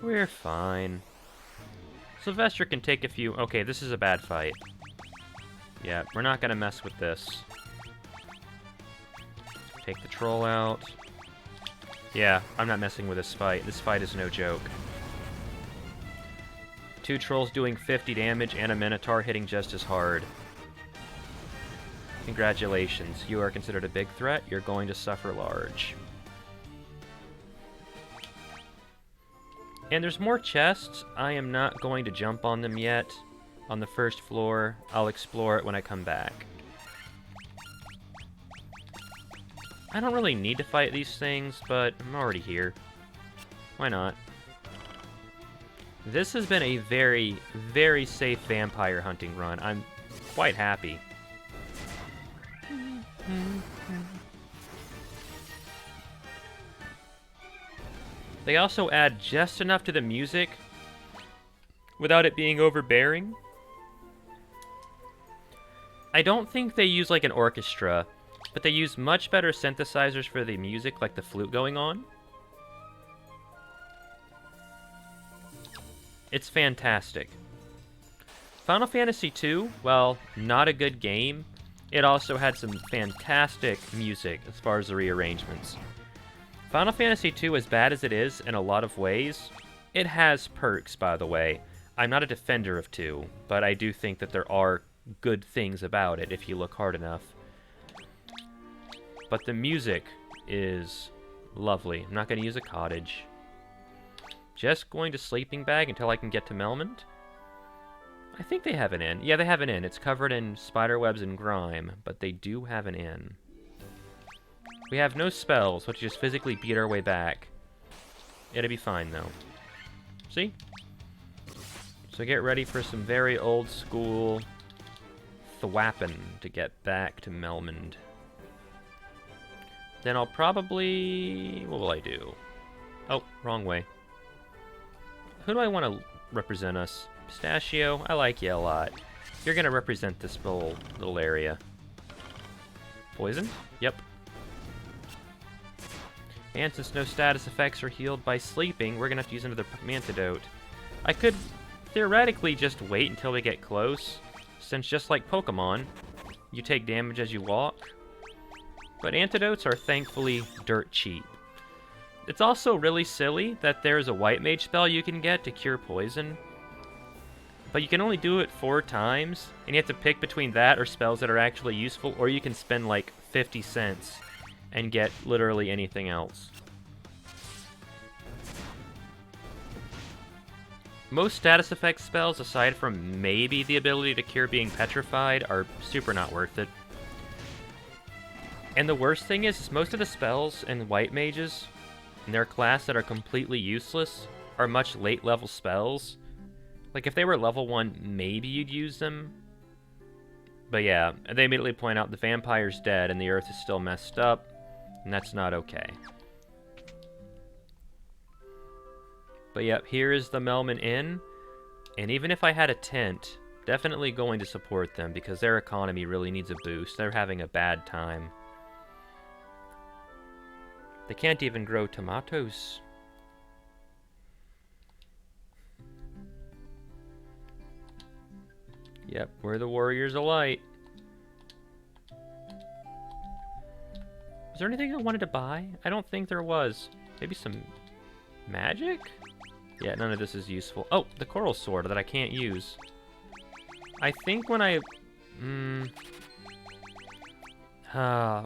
We're fine. Sylvester can take a few... Okay, this is a bad fight. Yeah, we're not gonna mess with this. Take the troll out. Yeah, I'm not messing with this fight. This fight is no joke. 2 trolls doing 50 damage and a Minotaur hitting just as hard. Congratulations. You are considered a big threat. You're going to suffer large. And there's more chests. I am not going to jump on them yet. On the first floor. I'll explore it when I come back. I don't really need to fight these things, but I'm already here. Why not? This has been a very, very safe vampire hunting run. I'm quite happy. They also add just enough to the music without it being overbearing. I don't think they use like an orchestra, but they use much better synthesizers for the music, like the flute going on. It's fantastic. Final Fantasy II, well, not a good game. It also had some fantastic music as far as the rearrangements. Final Fantasy II, as bad as it is in a lot of ways, it has perks, by the way. I'm not a defender of 2, but I do think that there are good things about it if you look hard enough. But the music is lovely. I'm not going to use a cottage. Just going to Sleeping Bag until I can get to Melmond. I think they have an inn. Yeah, they have an inn. It's covered in spiderwebs and grime, but they do have an inn. We have no spells, so just physically beat our way back. It'll be fine, though. See? So get ready for some very old school thwapping to get back to Melmond. Then I'll probably... what will I do? Oh, wrong way. Who do I want to represent us? Pistachio? I like you a lot. You're going to represent this little area. Poison? Yep. And since no status effects are healed by sleeping, we're going to have to use another antidote. I could theoretically just wait until we get close, since just like Pokemon, you take damage as you walk. But antidotes are thankfully dirt cheap. It's also really silly that there's a white mage spell you can get to cure poison, but you can only do it 4 times, and you have to pick between that or spells that are actually useful, or you can spend like 50 cents and get literally anything else. Most status effect spells, aside from maybe the ability to cure being petrified, are super not worth it. And the worst thing is most of the spells in white mages in their class that are completely useless are much late level spells. Like if they were level 1, maybe you'd use them. But yeah, they immediately point out the vampire's dead and the earth is still messed up, and that's not okay. But yep, here is the Melman Inn, and even if I had a tent, definitely going to support them because their economy really needs a boost. They're having a bad time. They can't even grow tomatoes. Yep, we're the warriors of light. Was there anything I wanted to buy? I don't think there was. Maybe some magic? Yeah, none of this is useful. Oh, the coral sword that I can't use. I think when I...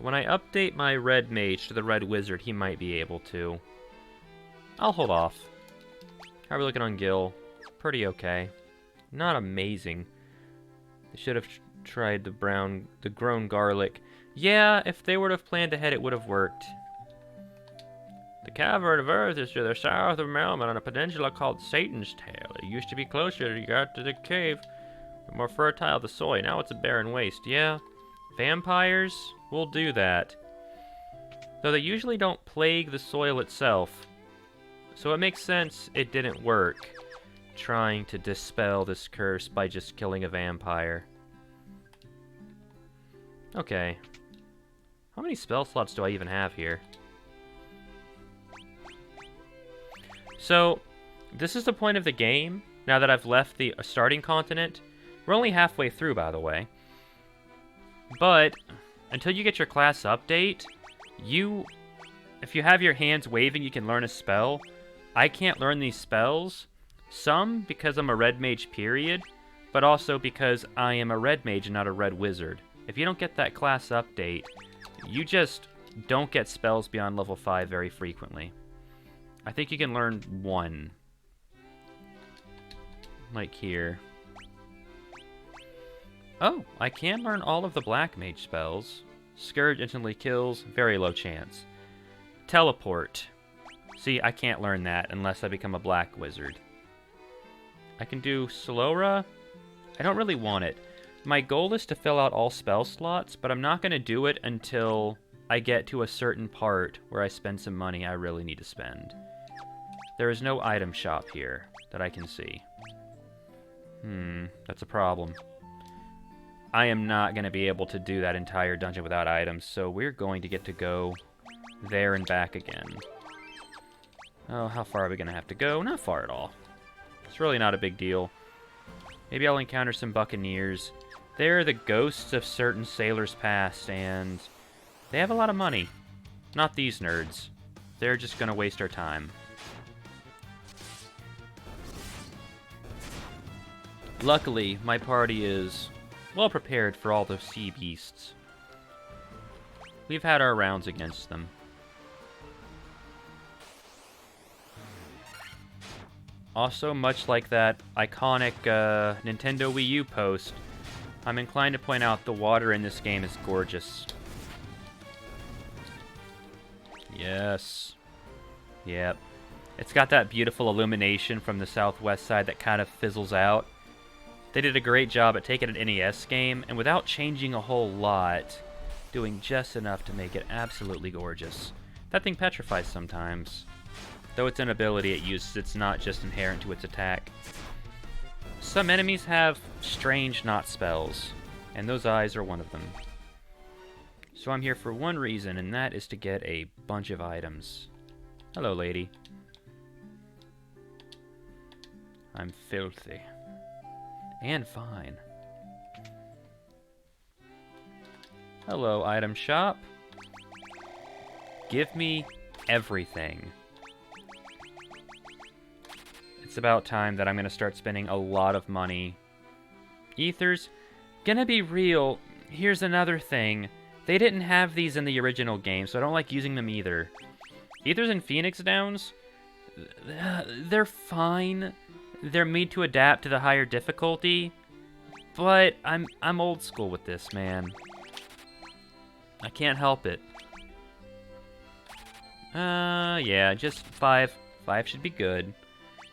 when I update my red mage to the red wizard, he might be able to. I'll hold off. How are we looking on Gil? Pretty okay. Not amazing. They should have tried the grown garlic. Yeah, if they would have planned ahead, it would have worked. The cavern of Earth is to the south of Melman on a peninsula called Satan's Tail. It used to be closer you got to the cave, more fertile the soil. Now it's a barren waste. Yeah, vampires will do that. Though they usually don't plague the soil itself. So it makes sense it didn't work, trying to dispel this curse by just killing a vampire. Okay. How many spell slots do I even have here? So, this is the point of the game, now that I've left the starting continent. We're only halfway through, by the way. But, until you get your class update, if you have your hands waving, you can learn a spell. I can't learn these spells. Some because I'm a red mage, period, but also because I am a red mage and not a red wizard. If you don't get that class update, you just don't get spells beyond level 5 very frequently. I think you can learn 1. Like here. Oh, I can learn all of the black mage spells. Scourge instantly kills, very low chance. Teleport. See, I can't learn that unless I become a black wizard. I can do Slowra. I don't really want it. My goal is to fill out all spell slots, but I'm not going to do it until I get to a certain part where I spend some money I really need to spend. There is no item shop here that I can see. That's a problem. I am not going to be able to do that entire dungeon without items, so we're going to get to go there and back again. Oh, how far are we going to have to go? Not far at all. It's really not a big deal. Maybe I'll encounter some buccaneers. They're the ghosts of certain sailors past, and they have a lot of money. Not these nerds. They're just going to waste our time. Luckily, my party is well prepared for all the sea beasts. We've had our rounds against them. Also, much like that iconic Nintendo Wii U post, I'm inclined to point out the water in this game is gorgeous. Yes. Yep. It's got that beautiful illumination from the southwest side that kind of fizzles out. They did a great job at taking an NES game, and without changing a whole lot, doing just enough to make it absolutely gorgeous. That thing petrifies sometimes. Though its inability it uses, it's not just inherent to its attack. Some enemies have strange not spells, and those eyes are one of them. So I'm here for one reason, and that is to get a bunch of items. Hello, lady. I'm filthy. And fine. Hello, item shop. Give me everything. It's about time that I'm gonna start spending a lot of money. Ethers, gonna be real, here's another thing. They didn't have these in the original game, so I don't like using them either. Ethers and Phoenix Downs, they're fine. They're made to adapt to the higher difficulty, but I'm old school with this, man. I can't help it. Yeah, just 5. 5 should be good.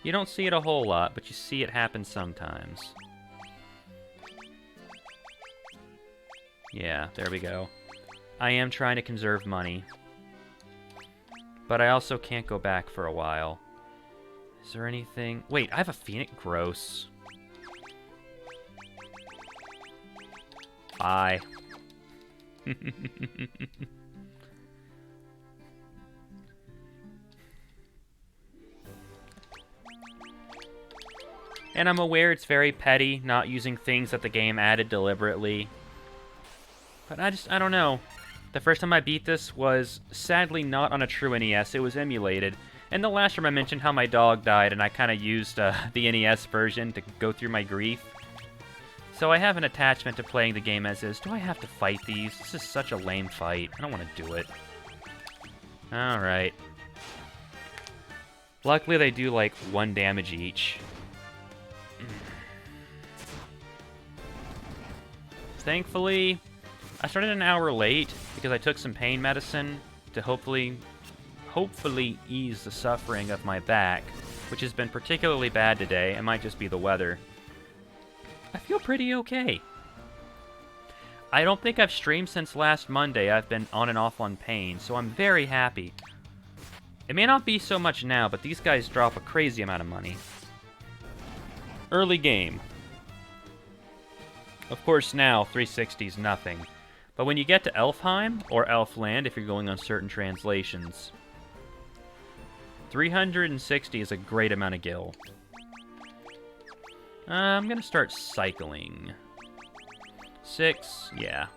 You don't see it a whole lot, but you see it happen sometimes. Yeah, there we go. I am trying to conserve money, but I also can't go back for a while. Is there anything? Wait, I have a Phoenix. Gross. Bye. And I'm aware it's very petty, not using things that the game added deliberately. But I don't know. The first time I beat this was sadly not on a true NES, it was emulated. And the last time I mentioned how my dog died, and I kind of used the NES version to go through my grief. So I have an attachment to playing the game as is. Do I have to fight these? This is such a lame fight. I don't want to do it. Alright. Luckily they do like 1 damage each. Thankfully, I started an hour late because I took some pain medicine to hopefully ease the suffering of my back, which has been particularly bad today. It might just be the weather. I feel pretty okay. I don't think I've streamed since last Monday. I've been on and off on pain, so I'm very happy. It may not be so much now, but these guys drop a crazy amount of money. Early game. Of course now, 360's nothing. But when you get to Elfheim, or Elfland if you're going on certain translations, 360 is a great amount of gil. I'm gonna start cycling. 6, yeah.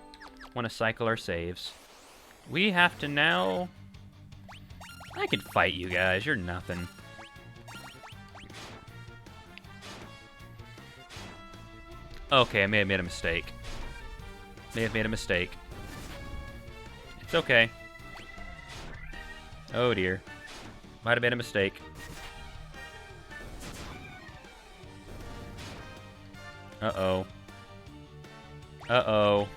Want to cycle our saves. We have to now... I can fight you guys, you're nothing. Okay, I may have made a mistake. It's okay. Oh dear. Might have made a mistake. Uh-oh. Uh-oh.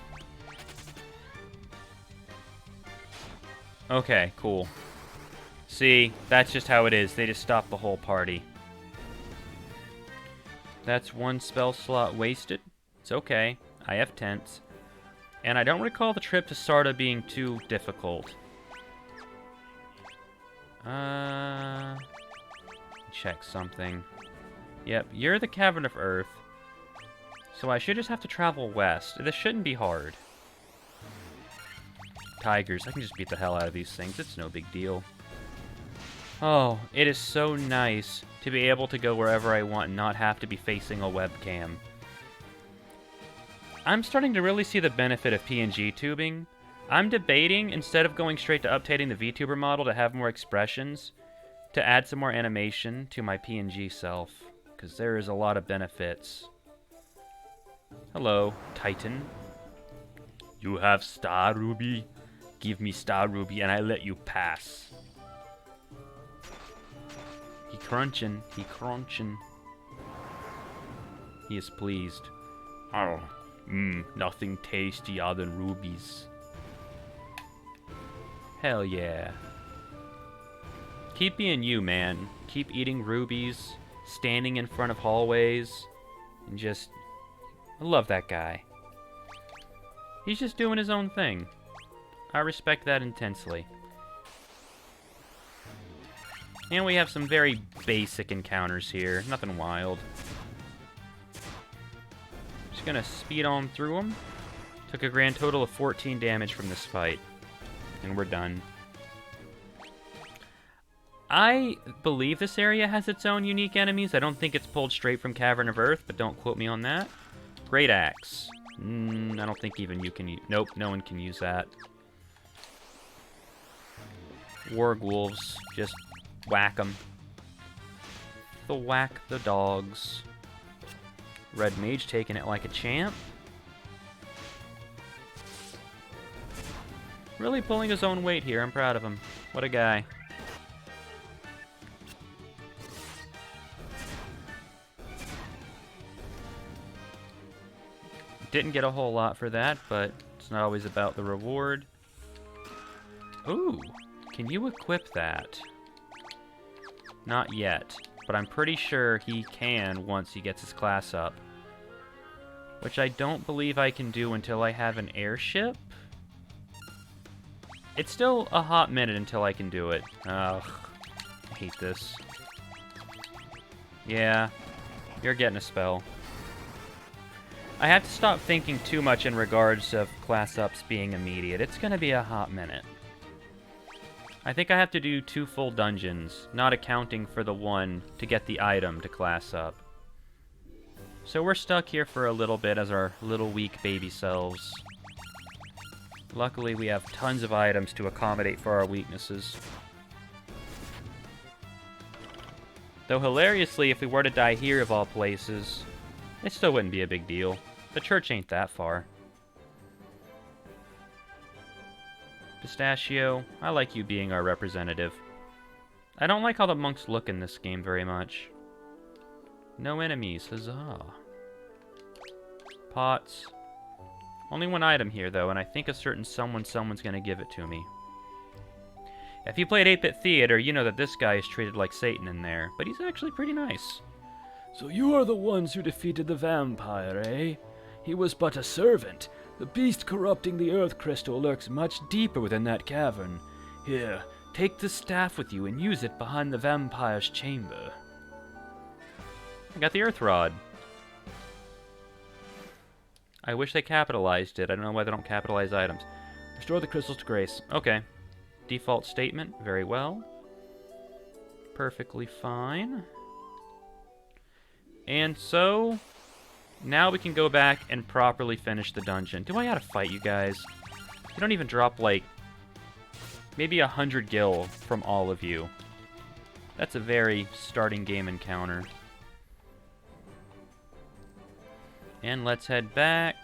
Okay, cool. See, that's just how it is. They just stop the whole party. That's one spell slot wasted. It's okay. I have tents. And I don't recall the trip to Sarda being too difficult. Check something. Yep, you're the Cavern of Earth. So I should just have to travel west. This shouldn't be hard. Tigers. I can just beat the hell out of these things. It's no big deal. Oh, it is so nice to be able to go wherever I want and not have to be facing a webcam. I'm starting to really see the benefit of PNG tubing. I'm debating, instead of going straight to updating the VTuber model to have more expressions, to add some more animation to my PNG self, because there is a lot of benefits. Hello, Titan. You have Star Ruby? Give me Star Ruby and I let you pass. He crunching, he crunching. He is pleased. Oh, nothing tastier than rubies. Hell yeah. Keep being you, man. Keep eating rubies, standing in front of hallways, and just... I love that guy. He's just doing his own thing. I respect that intensely. And we have some very basic encounters here. Nothing wild. Just gonna speed on through them. Took a grand total of 14 damage from this fight. And we're done. I believe this area has its own unique enemies. I don't think it's pulled straight from Cavern of Earth, but don't quote me on that. Great Axe. I don't think even you can... Nope, no one can use that. Wargwolves. Just whack them. Whack the dogs. Red Mage taking it like a champ. Really pulling his own weight here. I'm proud of him. What a guy. Didn't get a whole lot for that, but it's not always about the reward. Ooh, can you equip that? Not yet, but I'm pretty sure he can once he gets his class up. Which I don't believe I can do until I have an airship. It's still a hot minute until I can do it. Ugh, I hate this. Yeah, you're getting a spell. I have to stop thinking too much in regards of class ups being immediate. It's gonna be a hot minute. I think I have to do 2 full dungeons, not accounting for the one to get the item to class up. So we're stuck here for a little bit as our little weak baby selves. Luckily, we have tons of items to accommodate for our weaknesses. Though hilariously, if we were to die here of all places, it still wouldn't be a big deal. The church ain't that far. Pistachio, I like you being our representative. I don't like how the monks look in this game very much. No enemies, huzzah. Pots. Only one item here, though, and I think a certain someone's gonna give it to me. If you played 8-Bit Theater, you know that this guy is treated like Satan in there, but he's actually pretty nice. So you are the ones who defeated the vampire, eh? He was but a servant. The beast corrupting the earth crystal lurks much deeper within that cavern. Here, take the staff with you and use it behind the vampire's chamber. I got the earth rod. I wish they capitalized it. I don't know why they don't capitalize items. Restore the crystals to grace. Okay. Default statement. Very well. Perfectly fine. And so, now we can go back and properly finish the dungeon. Do I gotta fight you guys? You don't even drop, like, maybe 100 gil from all of you. That's a very starting game encounter. And let's head back.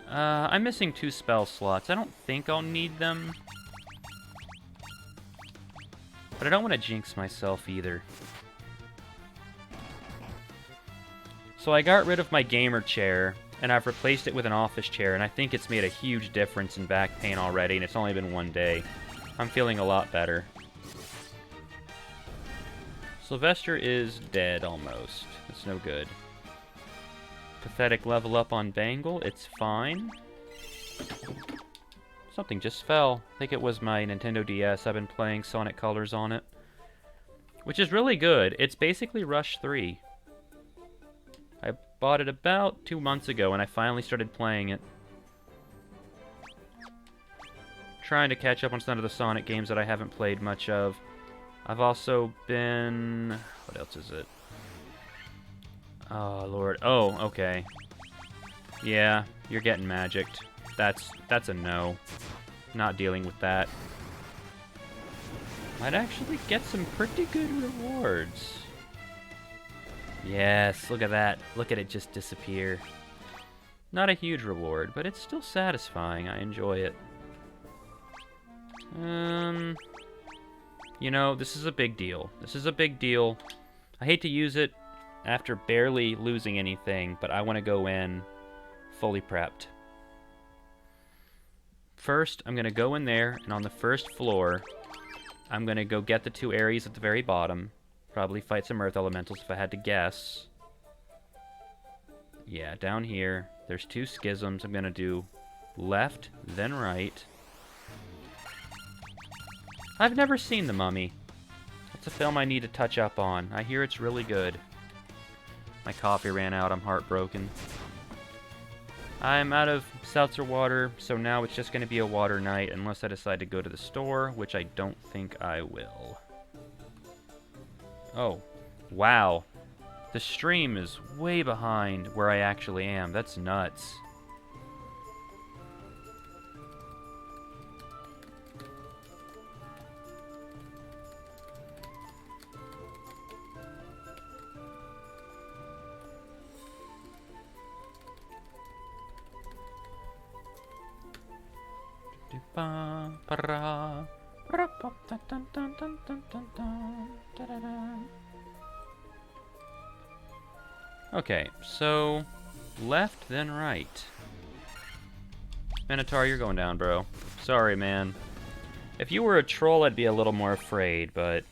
I'm missing 2 spell slots. I don't think I'll need them. But I don't want to jinx myself either. So I got rid of my gamer chair, and I've replaced it with an office chair, and I think it's made a huge difference in back pain already, and it's only been 1 day. I'm feeling a lot better. So Sylvester is dead almost. That's no good. Pathetic level up on Bangle. It's fine. Something just fell. I think it was my Nintendo DS. I've been playing Sonic Colors on it. Which is really good. It's basically Rush 3. I bought it about 2 months ago and I finally started playing it. Trying to catch up on some of the Sonic games that I haven't played much of. I've also been... What else is it? Oh, Lord. Oh, okay. Yeah, you're getting magicked. That's a no. Not dealing with that. Might actually get some pretty good rewards. Yes, look at that. Look at it just disappear. Not a huge reward, but it's still satisfying. I enjoy it. You know, this is a big deal. This is a big deal. I hate to use it after barely losing anything, but I want to go in fully prepped. First, I'm going to go in there, and on the first floor, I'm going to go get the 2 Aries at the very bottom. Probably fight some Earth Elementals if I had to guess. Yeah, down here, there's 2 Schisms. I'm going to do left, then right. I've never seen The Mummy. That's a film I need to touch up on. I hear it's really good. My coffee ran out. I'm heartbroken. I'm out of seltzer water, so now it's just going to be a water night unless I decide to go to the store, which I don't think I will. Oh, wow. The stream is way behind where I actually am. That's nuts. Okay, so left then right. Minotaur, you're going down, bro. Sorry, man. If you were a troll, I'd be a little more afraid, but...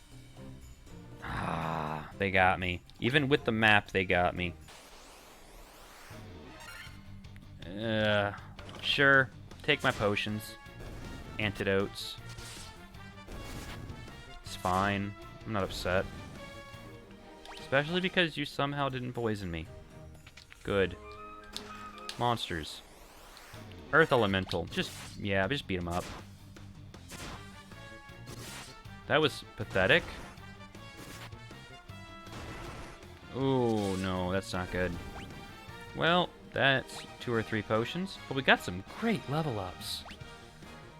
they got me. Even with the map, they got me. Sure. Take my potions. Antidotes. It's fine. I'm not upset. Especially because you somehow didn't poison me. Good. Monsters. Earth Elemental. Just beat him up. That was pathetic. Oh, no, that's not good. Well, that's 2 or 3 potions. But we got some great level ups.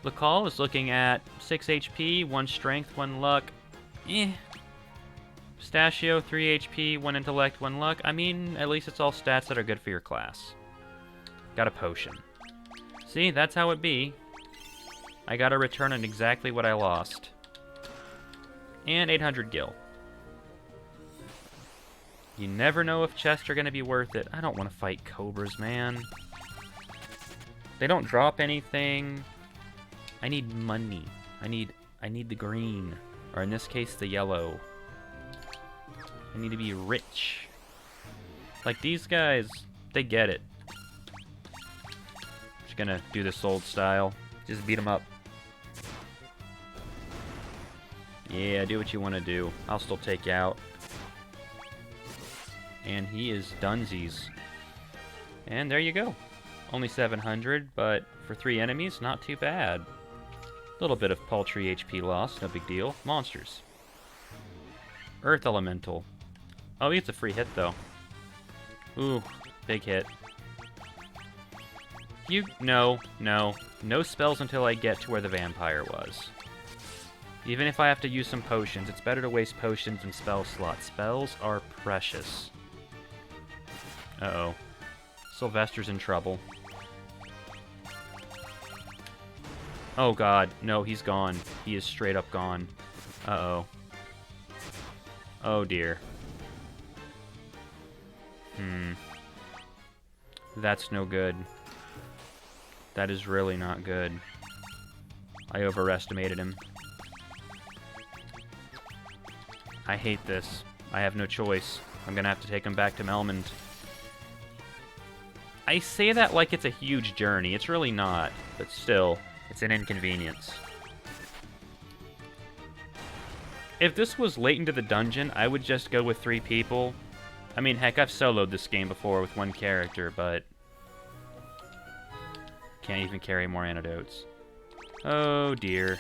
Lacal is looking at 6 HP, 1 strength, 1 luck. Pistachio, 3 HP, 1 intellect, 1 luck. I mean, at least it's all stats that are good for your class. Got a potion. See, that's how it be. I got a return on exactly what I lost. And 800 gil. You never know if chests are going to be worth it. I don't want to fight cobras, man. They don't drop anything. I need money. I need the green. Or in this case, the yellow. I need to be rich. Like, these guys, they get it. Just gonna do this old style. Just beat them up. Yeah, do what you want to do. I'll still take you out. And he is dunsies. And there you go. Only 700, but for 3 enemies, not too bad. Little bit of paltry HP loss, no big deal. Monsters. Earth Elemental. Oh, he gets a free hit, though. Ooh, big hit. No spells until I get to where the vampire was. Even if I have to use some potions, it's better to waste potions than spell slots. Spells are precious. Uh-oh. Sylvester's in trouble. Oh god, no, he's gone. He is straight up gone. Uh-oh. Oh dear. That's no good. That is really not good. I overestimated him. I hate this. I have no choice. I'm gonna have to take him back to Melmond. I say that like it's a huge journey. It's really not, but still, it's an inconvenience. If this was late into the dungeon, I would just go with 3 people. I mean, heck, I've soloed this game before with 1 character, but can't even carry more antidotes. Oh dear.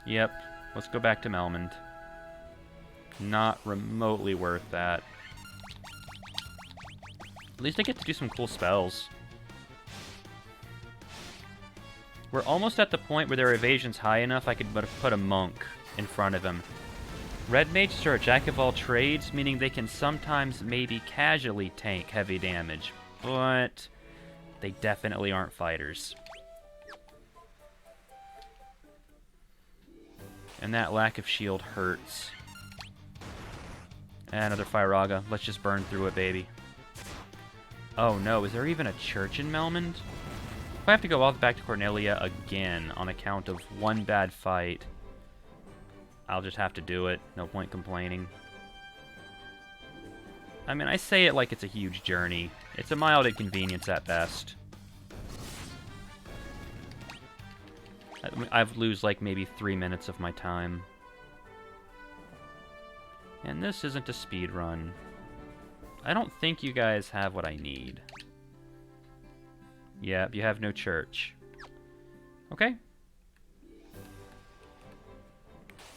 Yep, let's go back to Melmond. Not remotely worth that. At least I get to do some cool spells. We're almost at the point where their evasion's high enough I could put a monk in front of him. Red mages are a jack of all trades, meaning they can sometimes maybe casually tank heavy damage, but they definitely aren't fighters. And that lack of shield hurts. Another Firaga. Let's just burn through it, baby. Oh no, is there even a church in Melmond? If I have to go all the way back to Cornelia again on account of 1 bad fight, I'll just have to do it. No point complaining. I mean, I say it like it's a huge journey. It's a mild inconvenience at best. I've lose like maybe 3 minutes of my time. And this isn't a speed run. I don't think you guys have what I need. Yep, you have no church. Okay.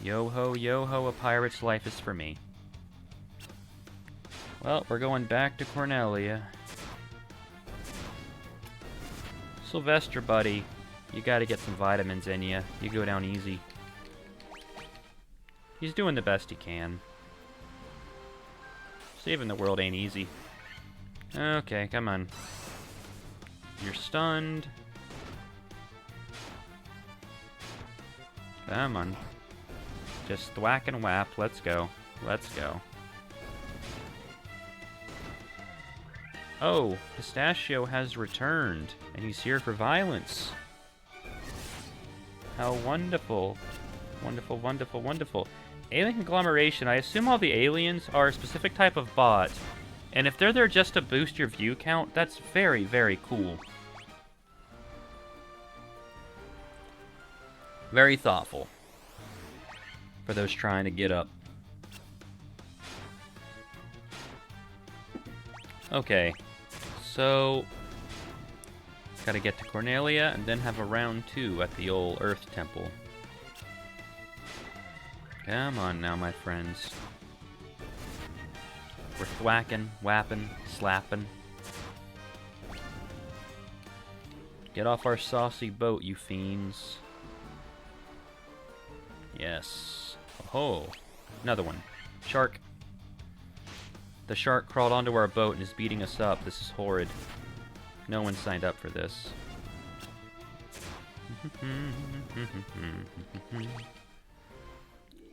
Yo-ho, a pirate's life is for me. Well, we're going back to Cornelia. Sylvester, buddy, you gotta get some vitamins in you. You go down easy. He's doing the best he can. Saving the world ain't easy. Okay, come on. You're stunned. Come on. Just thwack and whap. Let's go. Let's go. Oh, Pistachio has returned, and he's here for violence. How wonderful. Wonderful, wonderful, wonderful. Alien conglomeration. I assume all the aliens are a specific type of bot, and if they're there just to boost your view count, that's very, very cool. Very thoughtful for those trying to get up. Okay, so gotta get to Cornelia and then have a round 2 at the old Earth Temple. Come on now, my friends. We're thwacking, whapping, slapping. Get off our saucy boat, you fiends. Yes. Oh, another one. Shark. The shark crawled onto our boat and is beating us up. This is horrid. No one signed up for this.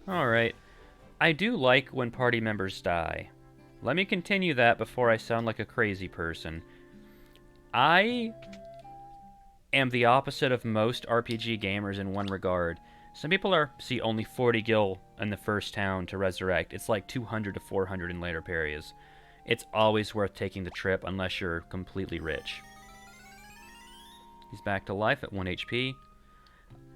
Alright. I do like when party members die. Let me continue that before I sound like a crazy person. I am the opposite of most RPG gamers in one regard. Some people see only 40 gil in the first town to resurrect. It's like 200 to 400 in later periods. It's always worth taking the trip unless you're completely rich. He's back to life at 1 HP.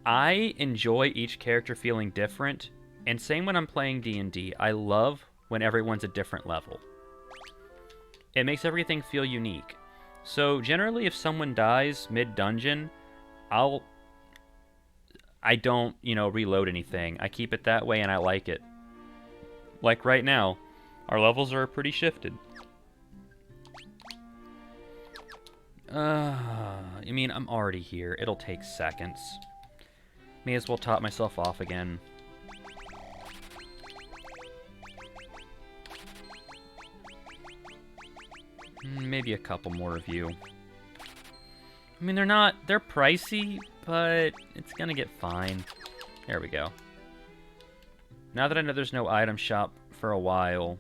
I enjoy each character feeling different, and same when I'm playing D&D. I love when everyone's a different level. It makes everything feel unique. So generally if someone dies mid-dungeon, I don't, reload anything. I keep it that way and I like it. Like right now, our levels are pretty shifted. I mean, I'm already here. It'll take seconds. May as well top myself off again. Maybe a couple more of you. I mean, they're pricey, but it's gonna get fine. There we go. Now that I know there's no item shop for a while,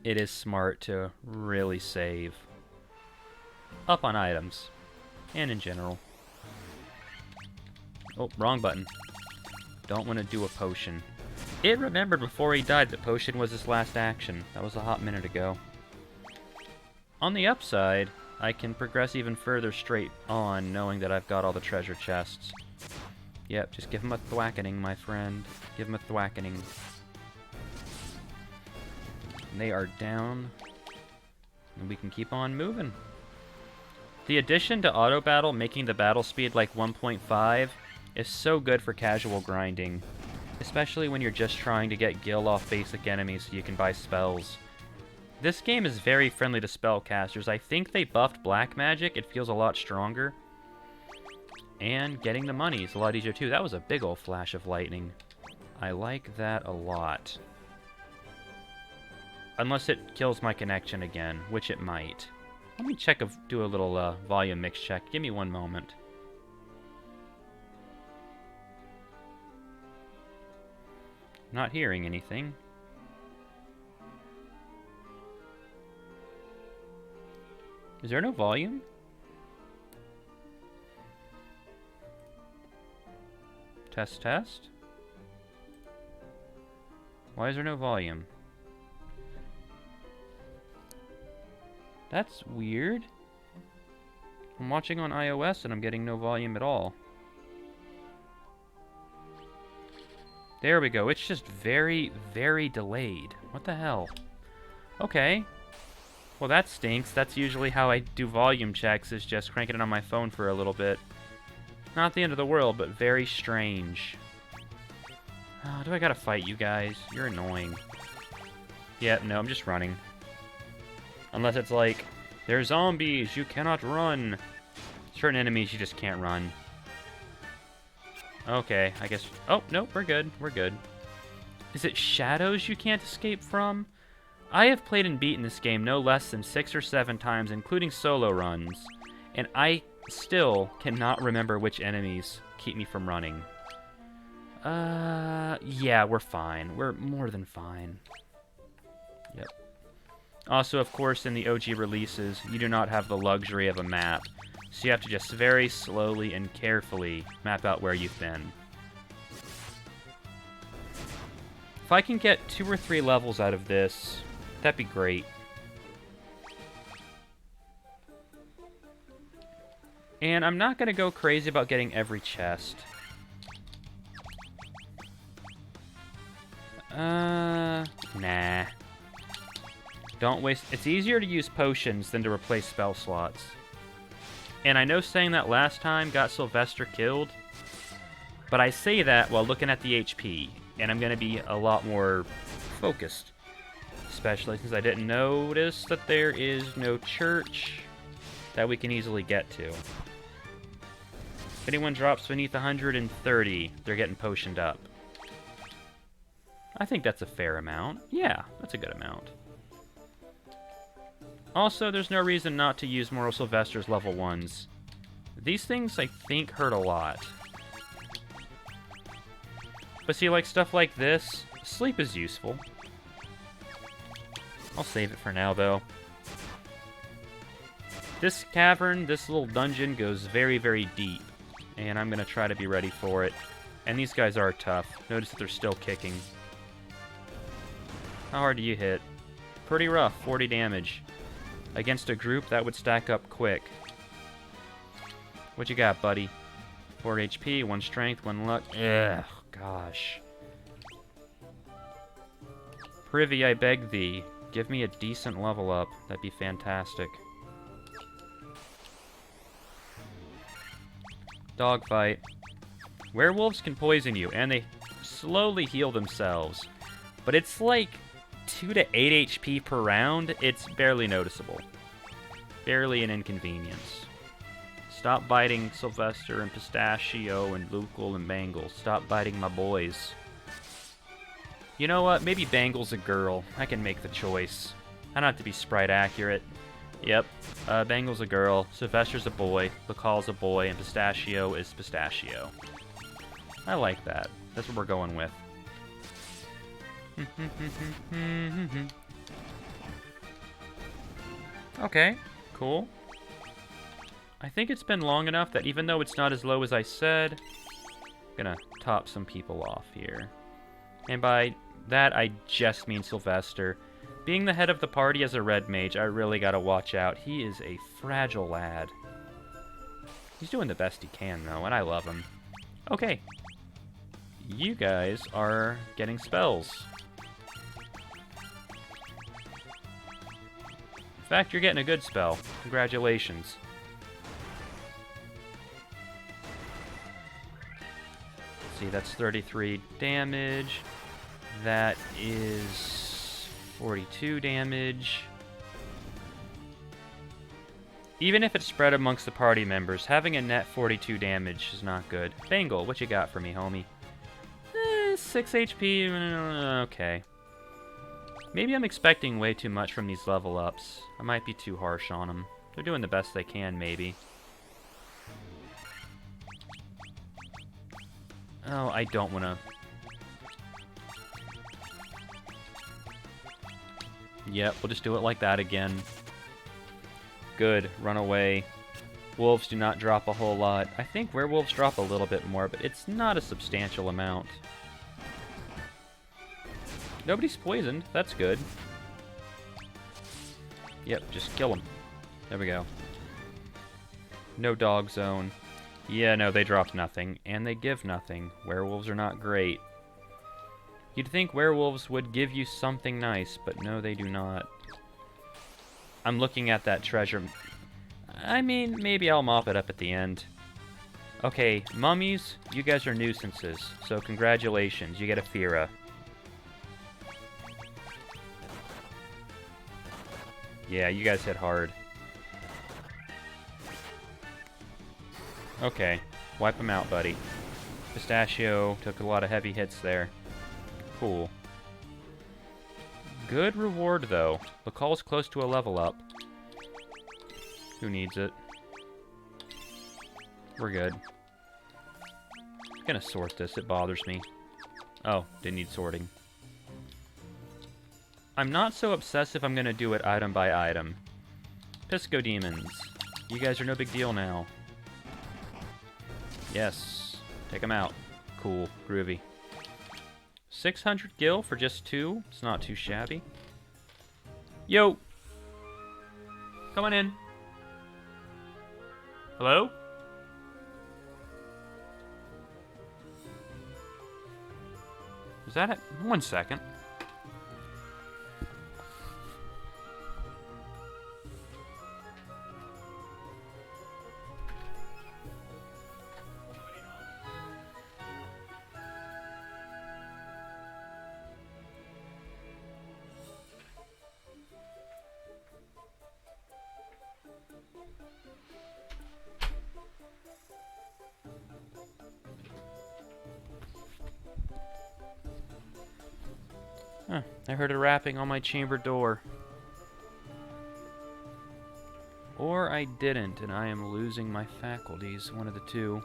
it is smart to really save up on items, and in general. Oh, wrong button. Don't want to do a potion. It remembered before he died that potion was his last action. That was a hot minute ago. On the upside, I can progress even further straight on, knowing that I've got all the treasure chests. Yep, just give him a thwackening, my friend. Give him a thwackening. They are down, and we can keep on moving. The addition to auto battle, making the battle speed like 1.5, is so good for casual grinding, especially when you're just trying to get gil off basic enemies so you can buy spells. This game is very friendly to spellcasters. I think they buffed black magic. It feels a lot stronger. And getting the money is a lot easier too. That was a big old flash of lightning. I like that a lot. Unless it kills my connection again, which it might. Let me check, do a little volume mix check. Give me one moment. Not hearing anything. Is there no volume? Test, test. Why is there no volume? That's weird. I'm watching on iOS and I'm getting no volume at all. There we go. It's just very, very delayed. What the hell? Okay. Well, that stinks. That's usually how I do volume checks, is just cranking it on my phone for a little bit. Not the end of the world, but very strange. Oh, do I gotta fight you guys? You're annoying. Yeah, no, I'm just running. Unless it's like, they're zombies, you cannot run. Certain enemies you just can't run. Okay, I guess... Oh, no, we're good. We're good. Is it shadows you can't escape from? I have played and beaten this game no less than 6 or 7 times, including solo runs. And I still cannot remember which enemies keep me from running. Yeah, we're fine. We're more than fine. Yep. Also, of course, in the OG releases, you do not have the luxury of a map. So you have to just very slowly and carefully map out where you've been. If I can get 2 or 3 levels out of this, that'd be great. And I'm not going to go crazy about getting every chest. Nah. Don't waste... It's easier to use potions than to replace spell slots. And I know saying that last time got Sylvester killed, but I say that while looking at the HP, and I'm going to be a lot more focused. Especially since I didn't notice that there is no church that we can easily get to. If anyone drops beneath 130, they're getting potioned up. I think that's a fair amount. Yeah, that's a good amount. Also, there's no reason not to use Moral Sylvester's level 1s. These things, I think, hurt a lot. But see, like stuff like this, sleep is useful. I'll save it for now, though. This cavern, this little dungeon, goes very, very deep. And I'm going to try to be ready for it. And these guys are tough. Notice that they're still kicking. How hard do you hit? Pretty rough, 40 damage. Against a group, that would stack up quick. What you got, buddy? 4 HP, 1 strength, 1 luck. Ugh, gosh. Privy, I beg thee. Give me a decent level up. That'd be fantastic. Dogfight. Werewolves can poison you, and they slowly heal themselves. But it's like 2 to 8 HP per round. It's barely noticeable. Barely an inconvenience. Stop biting Sylvester and Pistachio and Lucal and Bangle. Stop biting my boys. You know what? Maybe Bangle's a girl. I can make the choice. I don't have to be sprite accurate. Yep. Bangle's a girl. Sylvester's a boy. Lucal's a boy. And Pistachio is Pistachio. I like that. That's what we're going with. Okay. Cool. I think it's been long enough that even though it's not as low as I said, I'm gonna top some people off here. And by that, I just mean Sylvester. Being the head of the party as a red mage, I really gotta watch out. He is a fragile lad. He's doing the best he can, though, and I love him. Okay. You guys are getting spells. In fact, you're getting a good spell. Congratulations. Let's see, that's 33 damage. That is 42 damage. Even if it's spread amongst the party members, having a net 42 damage is not good. Bangle, what you got for me, homie? 6 HP, okay. Maybe I'm expecting way too much from these level ups. I might be too harsh on them. They're doing the best they can, maybe. Oh, I don't want to... Yep, we'll just do it like that again. Good, run away. Wolves do not drop a whole lot. I think werewolves drop a little bit more, but it's not a substantial amount. Nobody's poisoned, that's good. Yep, just kill them. There we go. No dog zone. Yeah, no, they drop nothing, and they give nothing. Werewolves are not great. You'd think werewolves would give you something nice, but no, they do not. I'm looking at that treasure. I mean, maybe I'll mop it up at the end. Okay, mummies, you guys are nuisances, so congratulations, you get a Fira. Yeah, you guys hit hard. Okay, wipe them out, buddy. Pistachio took a lot of heavy hits there. Cool. Good reward, though. Lacal's close to a level up. Who needs it? We're good. I'm gonna sort this. It bothers me. Oh, didn't need sorting. I'm not so obsessive I'm gonna do it item by item. Pisco Demons. You guys are no big deal now. Yes. Take them out. Cool. Groovy. 600 gil for just 2. It's not too shabby. Yo! Come on in. Hello? Is that it? 1 second. Huh, I heard a rapping on my chamber door. Or I didn't, and I am losing my faculties. One of the two.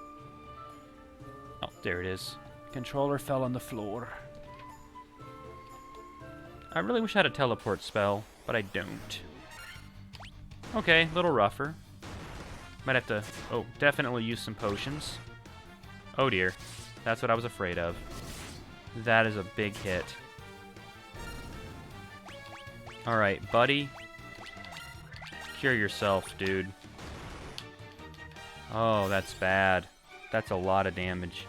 Oh, there it is. Controller fell on the floor. I really wish I had a teleport spell, but I don't. Okay, a little rougher. Might have to... Oh, definitely use some potions. Oh dear. That's what I was afraid of. That is a big hit. Alright, buddy. Cure yourself, dude. Oh, that's bad. That's a lot of damage.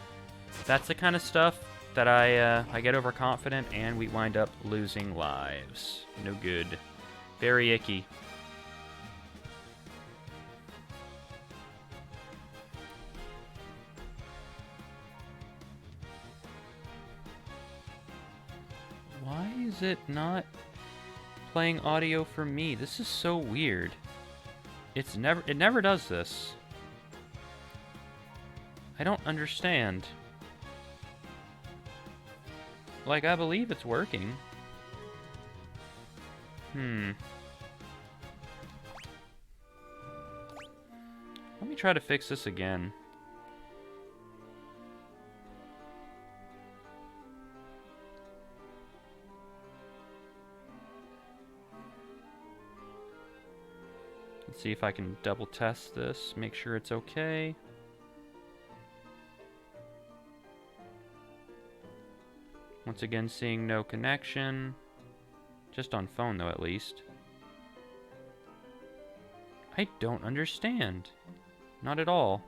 That's the kind of stuff that I get overconfident and we wind up losing lives. No good. Very icky. Why is it not playing audio for me? This is so weird. It never does this. I don't understand. Like, I believe it's working. Let me try to fix this again. Let's see if I can double test this, make sure it's okay. Once again, seeing no connection. Just on phone, though, at least. I don't understand. Not at all.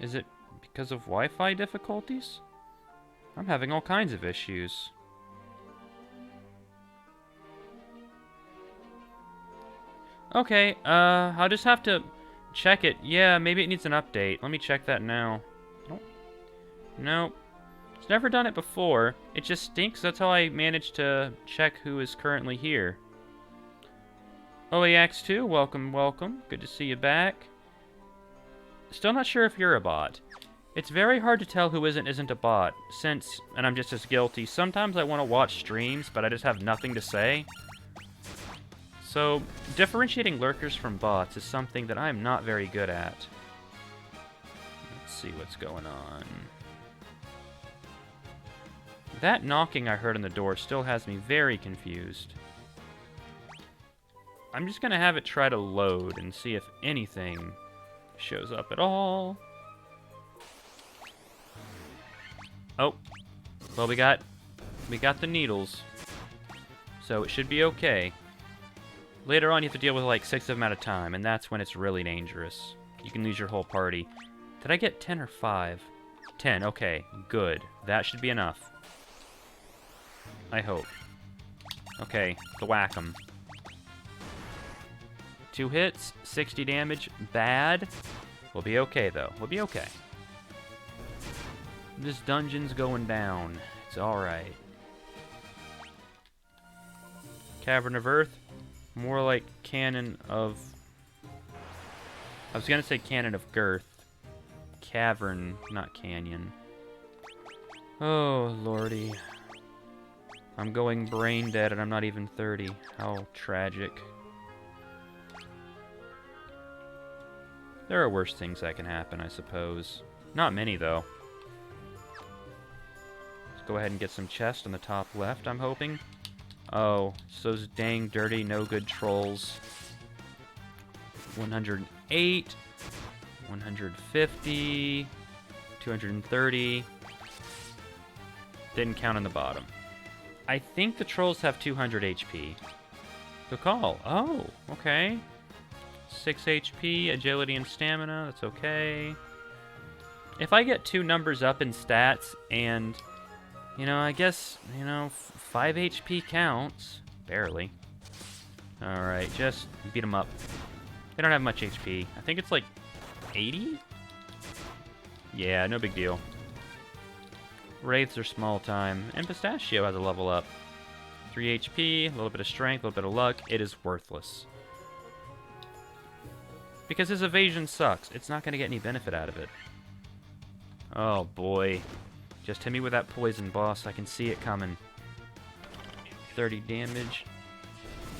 Is it because of Wi-Fi difficulties? I'm having all kinds of issues. Okay, I'll just have to check it. Yeah, maybe it needs an update. Let me check that now. Nope. It's never done it before. It just stinks. That's how I managed to check who is currently here. OAX2, welcome, welcome. Good to see you back. Still not sure if you're a bot. It's very hard to tell who isn't a bot, since, and I'm just as guilty, sometimes I want to watch streams, but I just have nothing to say. So, differentiating lurkers from bots is something that I'm not very good at. Let's see what's going on. That knocking I heard on the door still has me very confused. I'm just gonna have it try to load and see if anything shows up at all. Oh. Well, we got the needles. So it should be okay. Later on, you have to deal with like 6 of them at a time, and that's when it's really dangerous. You can lose your whole party. Did I get 10 or 5? 10, okay, good. That should be enough. I hope. Okay, the whack 'em. 2 hits, 60 damage, bad. We'll be okay, though. We'll be okay. This dungeon's going down. It's alright. Cavern of Earth. More like Cannon of... I was gonna say Cannon of Girth. Cavern, not Canyon. Oh, lordy. I'm going brain dead and I'm not even 30. How tragic. There are worse things that can happen, I suppose. Not many, though. Let's go ahead and get some chest on the top left, I'm hoping. Oh, it's those dang dirty, no good trolls. 108, 150, 230. Didn't count on the bottom. I think the trolls have 200 HP. Good call. Oh, okay. 6 HP, agility and stamina, that's okay. If I get 2 numbers up in stats and, you know, I guess, you know, 5 HP counts. Barely. Alright, just beat them up. They don't have much HP. I think it's like 80? Yeah, no big deal. Wraiths are small time, and Pistachio has a level up. 3 HP, a little bit of strength, a little bit of luck. It is worthless. Because his evasion sucks. It's not going to get any benefit out of it. Oh boy. Just hit me with that poison, boss. I can see it coming. 30 damage.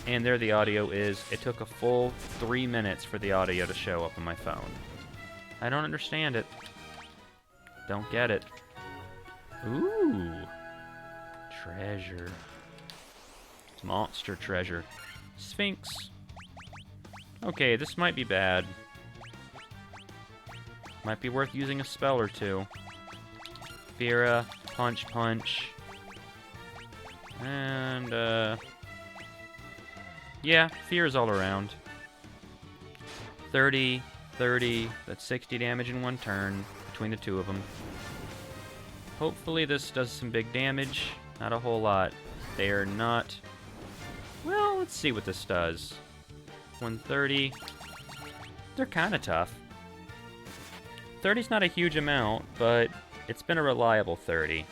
And there the audio is. It took a full 3 minutes for the audio to show up on my phone. I don't understand it. Don't get it. Ooh. Treasure. Monster treasure. Sphinx. Okay, this might be bad. Might be worth using a spell or two. Fira, punch, punch. And, yeah, Fear's all around. 30, 30, that's 60 damage in 1 turn between the 2 of them. Hopefully this does some big damage. Not a whole lot. They are not... Well, let's see what this does. 130. They're kind of tough. 30's not a huge amount, but it's been a reliable 30.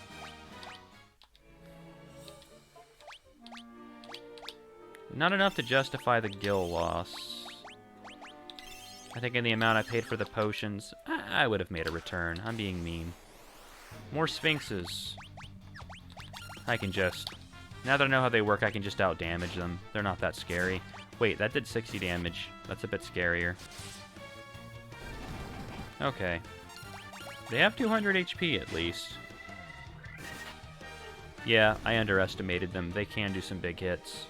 Not enough to justify the gil loss. I think in the amount I paid for the potions, I would have made a return. I'm being mean. More Sphinxes. I can just... Now that I know how they work, I can just out-damage them. They're not that scary. Wait, that did 60 damage. That's a bit scarier. Okay. They have 200 HP at least. Yeah, I underestimated them. They can do some big hits.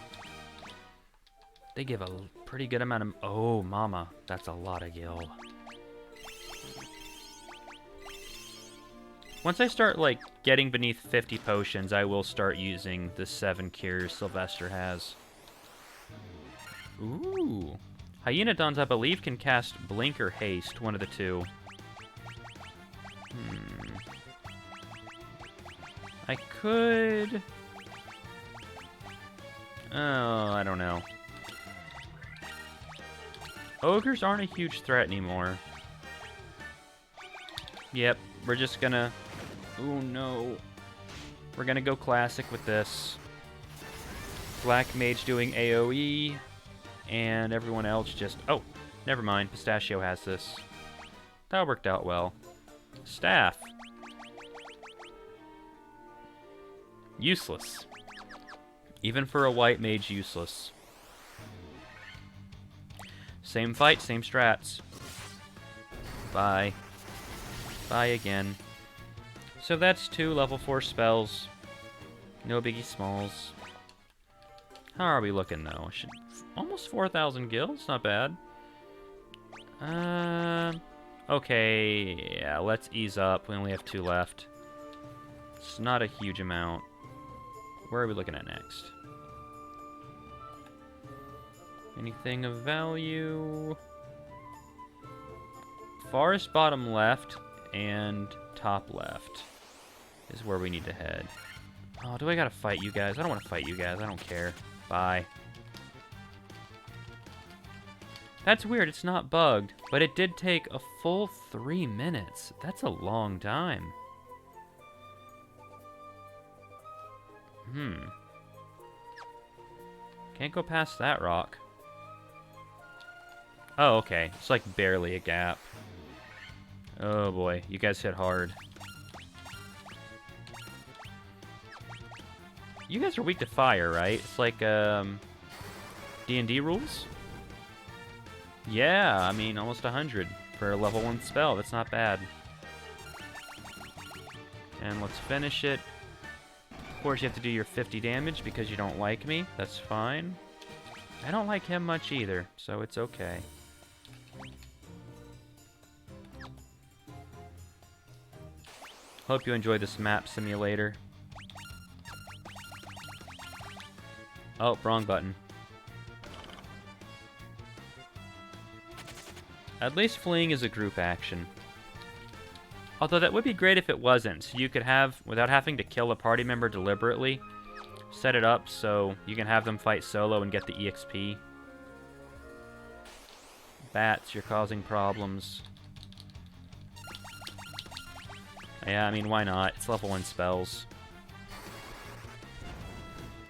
They give a pretty good amount of... Oh, mama. That's a lot of gil. Once I start, like, getting beneath 50 potions, I will start using the 7 cures Sylvester has. Ooh. Hyenodons, I believe, can cast Blink or Haste, one of the two. I could... Oh, I don't know. Ogres aren't a huge threat anymore. Yep, we're just gonna... Oh no. We're gonna go classic with this. Black Mage doing AoE, and everyone else just... Oh, never mind. Pistachio has this. That worked out well. Staff. Useless. Even for a white mage, useless. Same fight, same strats. Bye. Bye again. So that's 2 level 4 spells. No biggie smalls. How are we looking, though? Almost 4,000 gills? Not bad. Okay, yeah, let's ease up. We only have 2 left. It's not a huge amount. Where are we looking at next? Anything of value? Forest bottom left and top left is where we need to head. Oh, do I gotta fight you guys? I don't want to fight you guys. I don't care. Bye. That's weird. It's not bugged, but it did take a full 3 minutes. That's a long time. Can't go past that rock. Oh, okay. It's like barely a gap. Oh boy, you guys hit hard. You guys are weak to fire, right? It's like, D&D rules? Yeah, I mean, almost 100 for a level 1 spell. That's not bad. And let's finish it. Of course, you have to do your 50 damage because you don't like me. That's fine. I don't like him much either, so it's okay. Hope you enjoy this map simulator. Oh, wrong button. At least fleeing is a group action. Although that would be great if it wasn't. So you could have, without having to kill a party member deliberately, set it up so you can have them fight solo and get the EXP. Bats, you're causing problems. Yeah, I mean, why not? It's level 1 spells.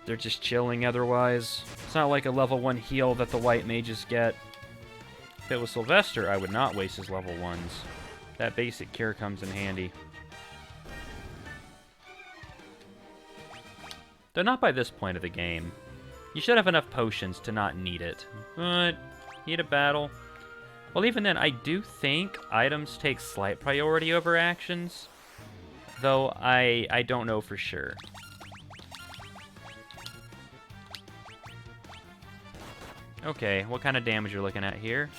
They're just chilling otherwise. It's not like a level 1 heal that the white mages get. If it was Sylvester, I would not waste his level 1s. That basic cure comes in handy. Though not by this point of the game. You should have enough potions to not need it. But, need a battle. Well, even then, I do think items take slight priority over actions. Though, I don't know for sure. Okay, what kind of damage you're looking at here?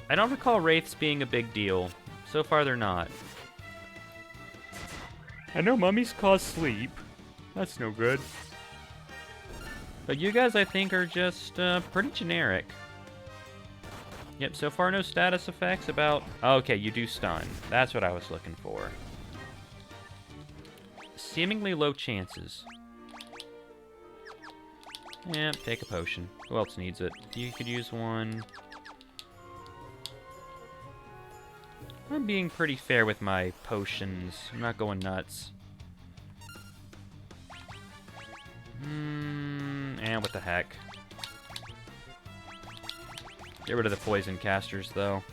I don't recall wraiths being a big deal. So far, they're not. I know mummies cause sleep. That's no good. But you guys, I think, are just pretty generic. Yep, so far no status effects about... Okay, you do stun. That's what I was looking for. Seemingly low chances. Yeah, take a potion. Who else needs it? You could use one. I'm being pretty fair with my potions. I'm not going nuts. And what the heck. Get rid of the poison casters, though.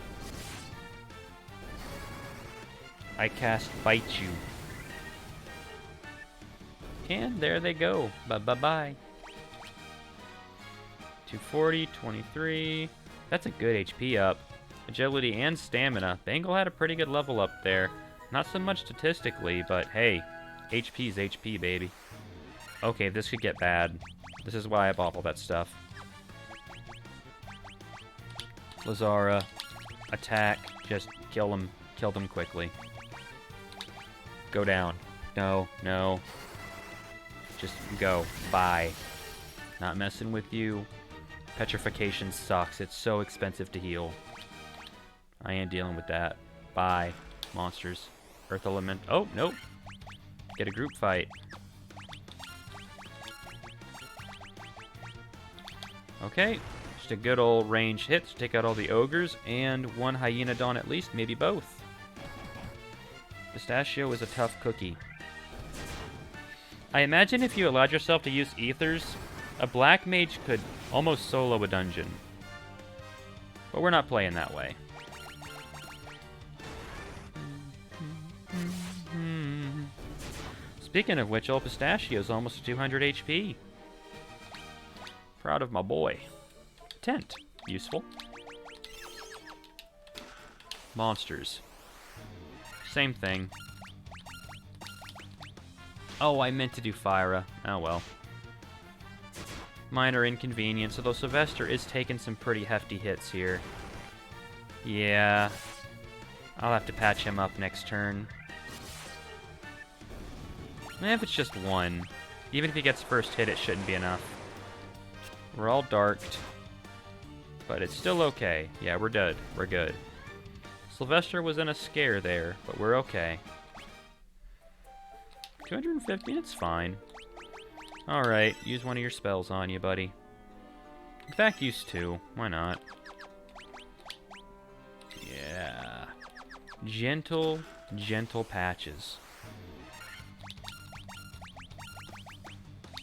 I cast Bite You. And there they go. Bye-bye-bye. 240, 23. That's a good HP up. Agility and stamina. Bangle had a pretty good level up there. Not so much statistically, but hey, HP's HP, baby. Okay, this could get bad. This is why I bought all that stuff. Lazara, attack, just kill them quickly. Go down. No, no. Just go. Bye. Not messing with you. Petrification sucks. It's so expensive to heal. I ain't dealing with that. Bye. Monsters. Earth element. Oh, nope. Get a group fight. Okay. Just a good old range hit to take out all the ogres and one Hyenodon at least, maybe both. Pistachio is a tough cookie. I imagine if you allowed yourself to use ethers, a black mage could almost solo a dungeon. But we're not playing that way. Speaking of which, old Pistachio's almost 200 HP. Proud of my boy. Tent. Useful. Monsters. Same thing. Oh, I meant to do Fyra. Oh well. Minor inconvenience, although Sylvester is taking some pretty hefty hits here. Yeah. I'll have to patch him up next turn. If it's just one. Even if he gets first hit, it shouldn't be enough. We're all darked. But it's still okay. Yeah, we're dead. We're good. Sylvester was in a scare there, but we're okay. 250, it's fine. Alright, use one of your spells on you, buddy. In fact, use two. Why not? Yeah. Gentle, gentle patches.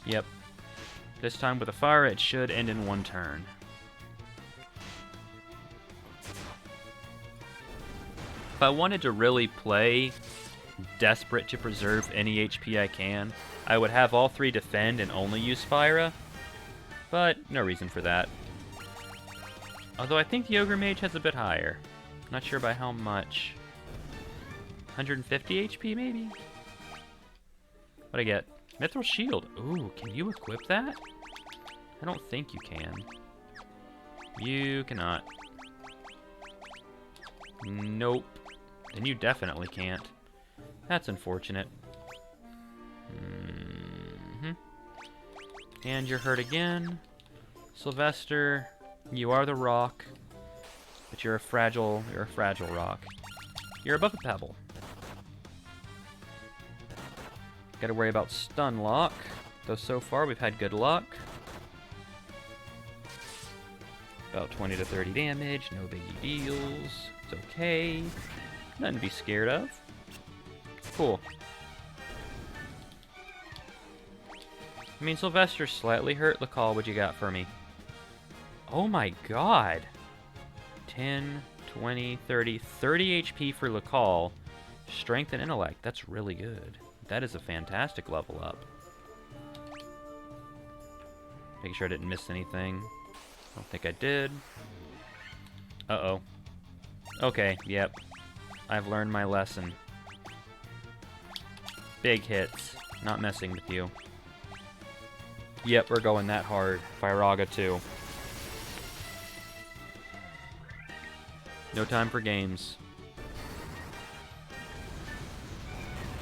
Yep. This time with a fire, it should end in one turn. If I wanted to really play desperate to preserve any HP I can, I would have all three defend and only use Fyra, but no reason for that. Although I think the Ogre Mage has a bit higher. Not sure by how much. 150 HP maybe? What'd I get? Mithril Shield. Ooh, can you equip that? I don't think you can. You cannot. Nope. Then you definitely can't. That's unfortunate. And you're hurt again. Sylvester, you are the rock. But you're a fragile rock. You're above a pebble. Gotta worry about stun lock. Though so far we've had good luck. About 20 to 30 damage, no biggie deals. It's okay. Nothing to be scared of. Cool. I mean, Sylvester's slightly hurt. Lacal, what you got for me? Oh my god. 10, 20, 30. 30 HP for Lacal. Strength and intellect. That's really good. That is a fantastic level up. Making sure I didn't miss anything. I don't think I did. Uh-oh. Okay, yep. I've learned my lesson. Big hits. Not messing with you. Yep, we're going that hard. Firaga too. No time for games.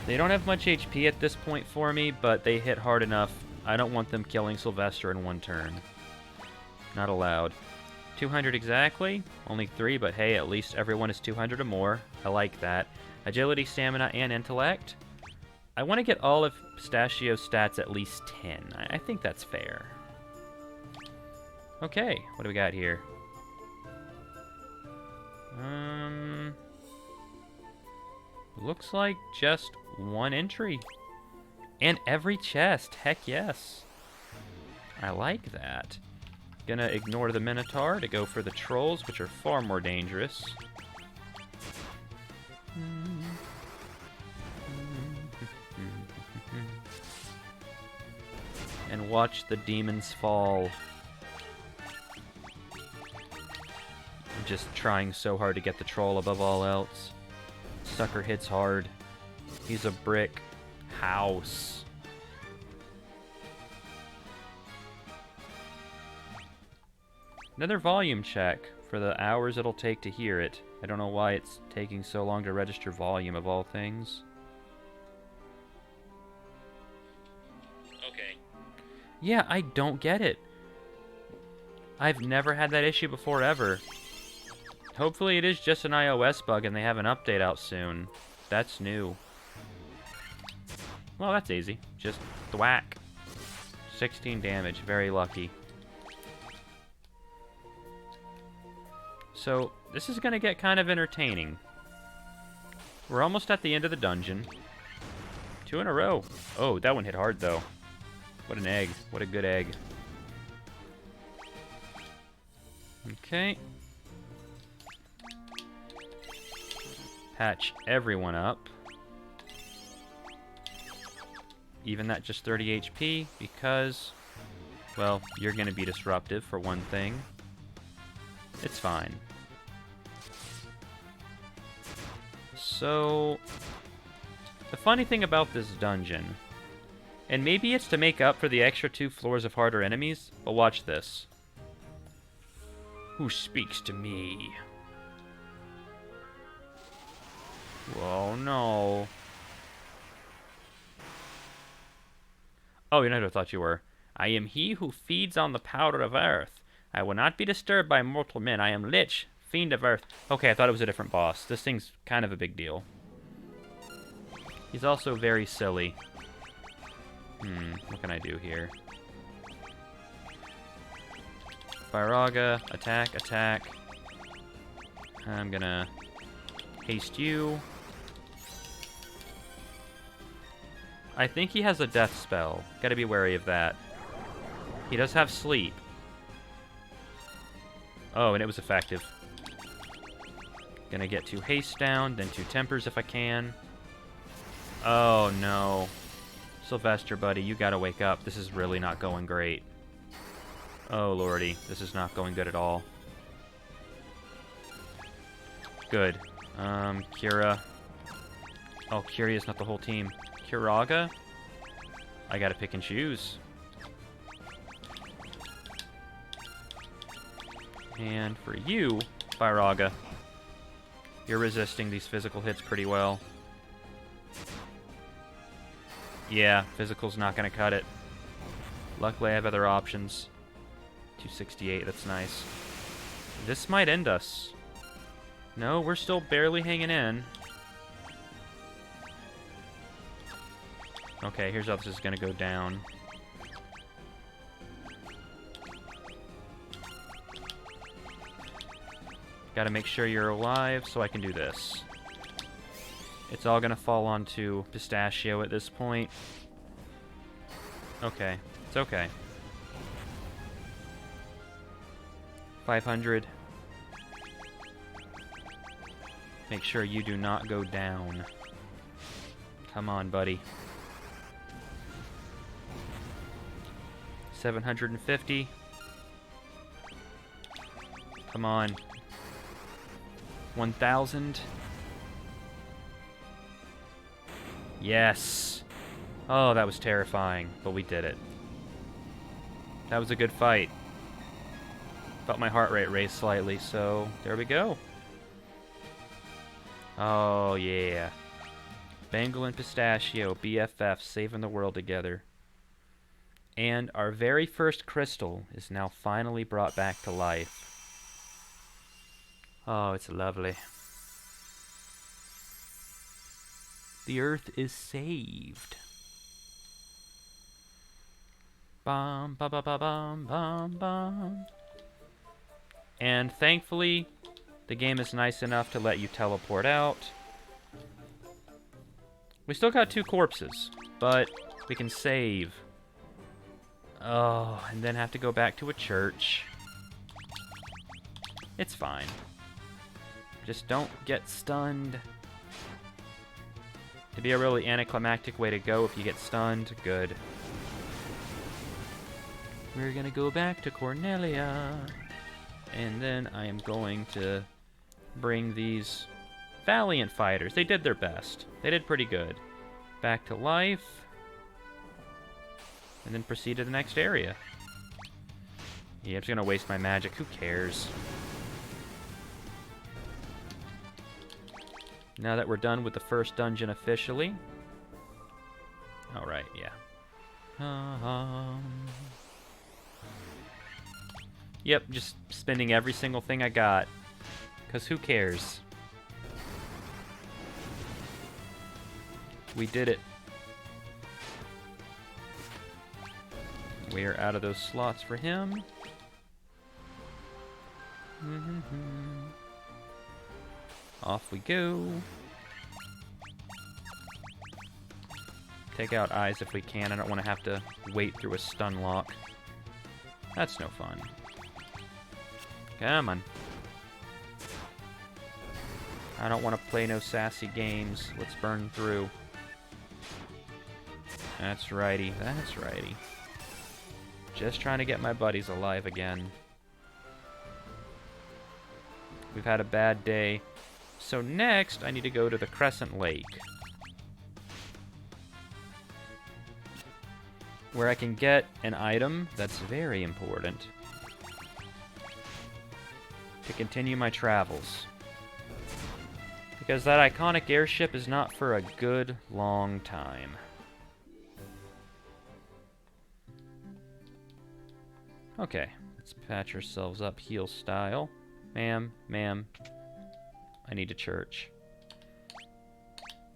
They don't have much HP at this point for me, but they hit hard enough. I don't want them killing Sylvester in one turn. Not allowed. 200 exactly. Only 3, but hey, at least everyone is 200 or more. I like that. Agility, stamina, and intellect. I want to get all of Pistachio's stats at least 10. I think that's fair. Okay, what do we got here? Looks like just one entry. And every chest, heck yes. I like that. Gonna ignore the Minotaur to go for the trolls, which are far more dangerous. And watch the demons fall. I'm just trying so hard to get the troll above all else. Sucker hits hard. He's a brick house. Another volume check for the hours it'll take to hear it. I don't know why it's taking so long to register volume of all things. Yeah, I don't get it. I've never had that issue before, ever. Hopefully it is just an iOS bug and they have an update out soon. That's new. Well, that's easy. Just thwack. 16 damage. Very lucky. So, this is going to get kind of entertaining. We're almost at the end of the dungeon. 2 in a row. Oh, that one hit hard, though. What an egg. What a good egg. Okay. Patch everyone up. Even that just 30 HP, because, well, you're going to be disruptive, for one thing. It's fine. So, the funny thing about this dungeon, and maybe it's to make up for the extra 2 floors of harder enemies, but watch this. Who speaks to me? Oh no. Oh, you're not who I thought you were. I am he who feeds on the powder of earth. I will not be disturbed by mortal men. I am Lich, fiend of earth. Okay, I thought it was a different boss. This thing's kind of a big deal. He's also very silly. What can I do here? Firaga, attack, attack. I'm gonna haste you. I think he has a death spell. Gotta be wary of that. He does have sleep. Oh, and it was effective. Gonna get 2 haste down, then 2 tempers if I can. Oh, no. Sylvester, buddy, you gotta wake up. This is really not going great. Oh, lordy. This is not going good at all. Good. Kira. Oh, Kyria's not the whole team. Kiraga? I gotta pick and choose. And for you, Firaga, you're resisting these physical hits pretty well. Yeah, physical's not gonna cut it. Luckily I have other options. 268, that's nice. This might end us. No, we're still barely hanging in. Okay, here's how this is gonna go down. Gotta make sure you're alive so I can do this. It's all gonna fall onto Pistachio at this point. Okay, it's okay. 500. Make sure you do not go down. Come on, buddy. 750. Come on. 1,000. Yes. Oh, that was terrifying, but we did it. That was a good fight. Felt my heart rate raise slightly, so there we go. Oh, yeah. Bangle and Pistachio, BFF, saving the world together. And our very first crystal is now finally brought back to life. Oh, it's lovely. The Earth is saved. Bum, ba ba ba bum, bum, bum. And thankfully, the game is nice enough to let you teleport out. We still got 2 corpses, but we can save. Oh, and then have to go back to a church. It's fine. Just don't get stunned. It'd be a really anticlimactic way to go if you get stunned. Good. We're gonna go back to Cornelia. And then I am going to bring these valiant fighters. They did their best. They did pretty good. Back to life. And then proceed to the next area. Yeah, I'm just gonna waste my magic. Who cares? Now that we're done with the first dungeon officially. Alright, yeah. Yep, just spending every single thing I got. Because who cares? We did it. We're out of those slots for him. Off we go. Take out eyes if we can. I don't want to have to wait through a stun lock. That's no fun. Come on. I don't want to play no sassy games. Let's burn through. That's righty. That's righty. Just trying to get my buddies alive again. We've had a bad day. So next, I need to go to the Crescent Lake, where I can get an item that's very important to continue my travels. Because that iconic airship is not for a good long time. Okay, let's patch ourselves up heel style. Ma'am, I need a church.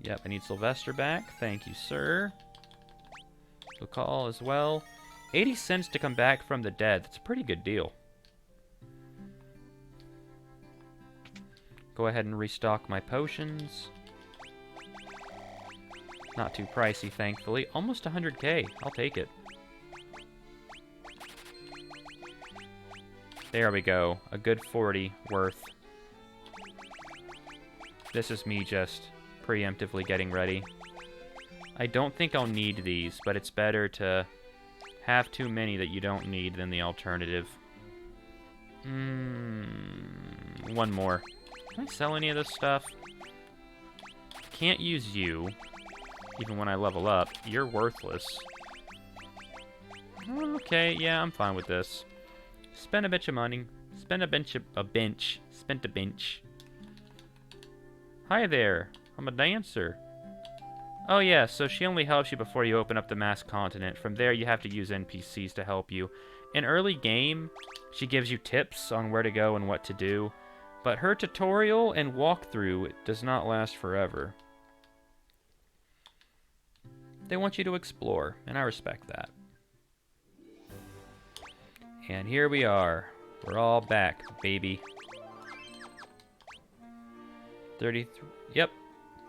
Yep, I need Sylvester back. Thank you, sir. We'll call as well. 80 cents to come back from the dead. That's a pretty good deal. Go ahead and restock my potions. Not too pricey, thankfully. Almost 100k. I'll take it. There we go. A good 40 worth. This is me just preemptively getting ready. I don't think I'll need these, but it's better to have too many that you don't need than the alternative. One more. Can I sell any of this stuff? Can't use you, even when I level up. You're worthless. Okay, yeah, I'm fine with this. Spend a bitch of money. Spent a bench. Hi there. I'm a dancer. Oh yeah, so she only helps you before you open up the mass continent. From there, you have to use NPCs to help you. In early game, she gives you tips on where to go and what to do. But her tutorial and walkthrough does not last forever. They want you to explore, and I respect that. And here we are. We're all back, baby. 33. Yep.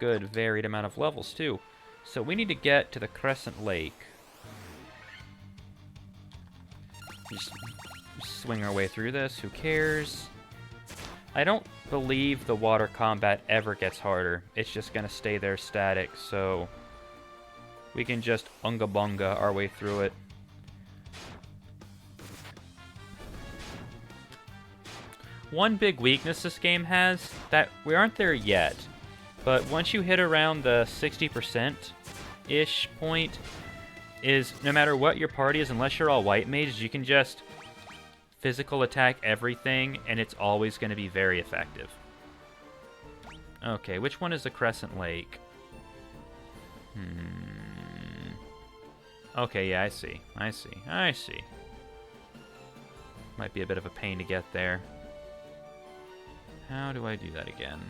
Good, varied amount of levels, too. So we need to get to the Crescent Lake. Just swing our way through this. Who cares? I don't believe the water combat ever gets harder. It's just going to stay there static, so we can just unga bunga our way through it. One big weakness this game has, that we aren't there yet, but once you hit around the 60%-ish point, is no matter what your party is, unless you're all white mages, you can just physical attack everything, and it's always going to be very effective. Okay, which one is the Crescent Lake? Okay, yeah, I see. Might be a bit of a pain to get there. How do I do that again?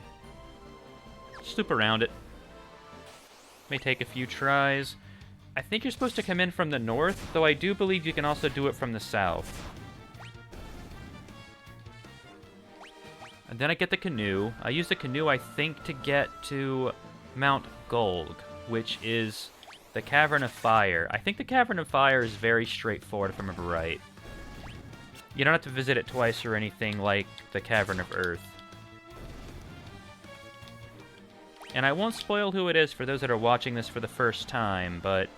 Just loop around it. May take a few tries. I think you're supposed to come in from the north, though I do believe you can also do it from the south. And then I get the canoe. I use the canoe, I think, to get to Mount Golg, which is the Cavern of Fire. I think the Cavern of Fire is very straightforward, if I remember right. You don't have to visit it twice or anything like the Cavern of Earth. And I won't spoil who it is for those that are watching this for the first time, but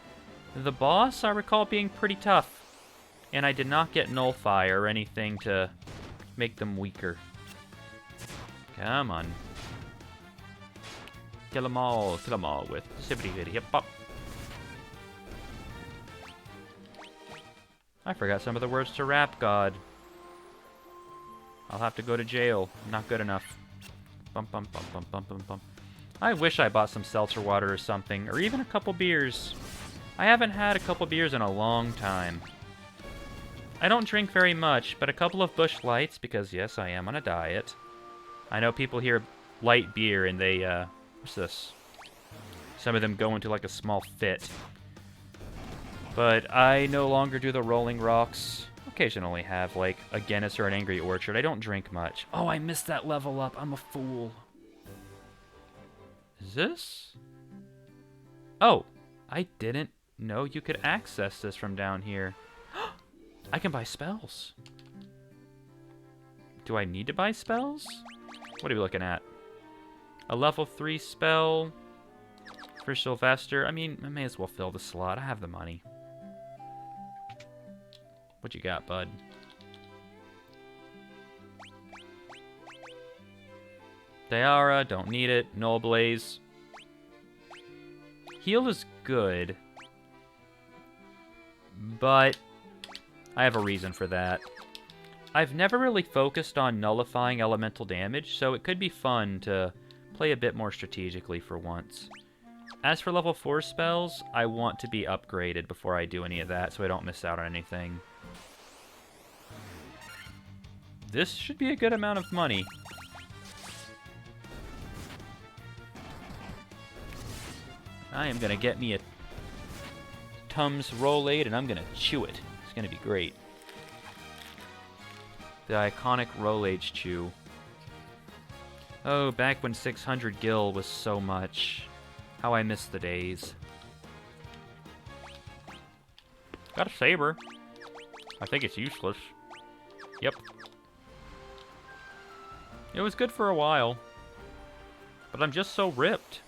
the boss I recall being pretty tough. And I did not get Nullfire or anything to make them weaker. Come on. Kill them all with Sibbity Bitty Hip Hop. I forgot some of the words to Rap God. I'll have to go to jail. Not good enough. Bum bum bum bum bum bum bum. I wish I bought some seltzer water or something, or even a couple beers. I haven't had a couple beers in a long time. I don't drink very much, but a couple of Busch Lights, because yes, I am on a diet. I know people hear light beer and they, what's this? Some of them go into like a small fit. But I no longer do the Rolling Rocks. Occasionally have like a Guinness or an Angry Orchard. I don't drink much. Oh, I missed that level up. I'm a fool. Is this? Oh, I didn't know you could access this from down here. I can buy spells. Do I need to buy spells? What are we looking at? A level 3 spell for Sylvester. I mean, I may as well fill the slot. I have the money. What you got, bud? Dayara, don't need it. Null Blaze. Heal is good, but I have a reason for that. I've never really focused on nullifying elemental damage, so it could be fun to play a bit more strategically for once. As for level 4 spells, I want to be upgraded before I do any of that, so I don't miss out on anything. This should be a good amount of money. I am gonna get me a Tums Rolade and I'm gonna chew it. It's gonna be great. The iconic Rolage Chew. Oh, back when 600 gil was so much. How I miss the days. Got a saber. I think it's useless. Yep. It was good for a while. But I'm just so ripped.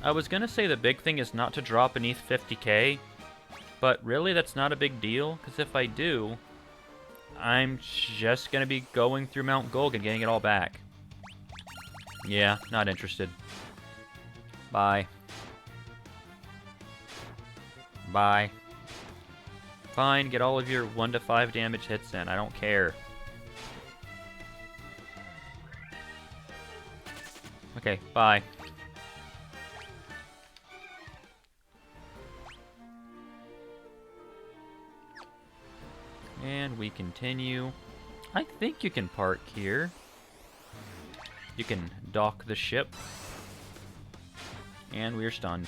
I was gonna say the big thing is not to drop beneath 50k, but really that's not a big deal, because if I do, I'm just gonna be going through Mount Gulg and getting it all back. Yeah, not interested. Bye. Bye. Fine, get all of your 1 to 5 damage hits in, I don't care. Okay, bye. And we continue. I think you can park here. You can dock the ship. And we're stunned.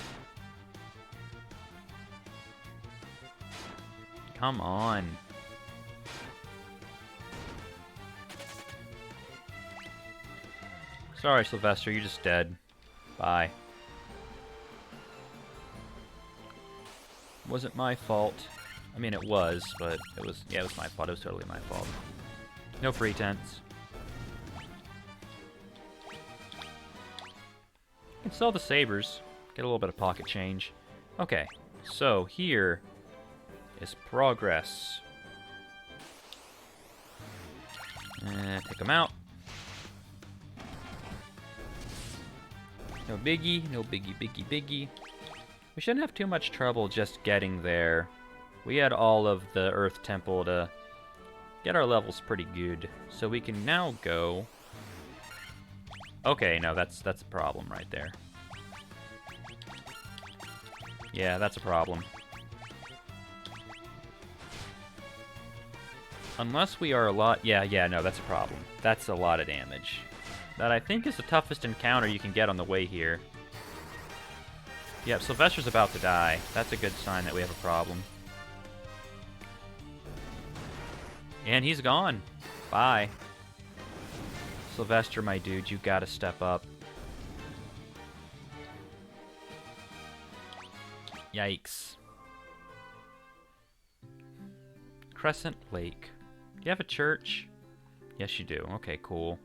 Come on. Sorry, Sylvester, you're just dead. Bye. Wasn't my fault. I mean, it was, but it was, yeah, it was my fault. It was totally my fault. No pretense. You can sell the sabers. Get a little bit of pocket change. Okay, so here is progress. Take them out. No biggie, no biggie, biggie, biggie. We shouldn't have too much trouble just getting there. We had all of the Earth Temple to get our levels pretty good. So we can now go... Okay, no, that's a problem right there. Yeah, that's a problem. Unless we are a lot... Yeah, no, that's a problem. That's a lot of damage. That I think is the toughest encounter you can get on the way here. Yep, Sylvester's about to die. That's a good sign that we have a problem. And he's gone. Bye. Sylvester, my dude, you gotta step up. Yikes. Crescent Lake. Do you have a church? Yes, you do. Okay, cool.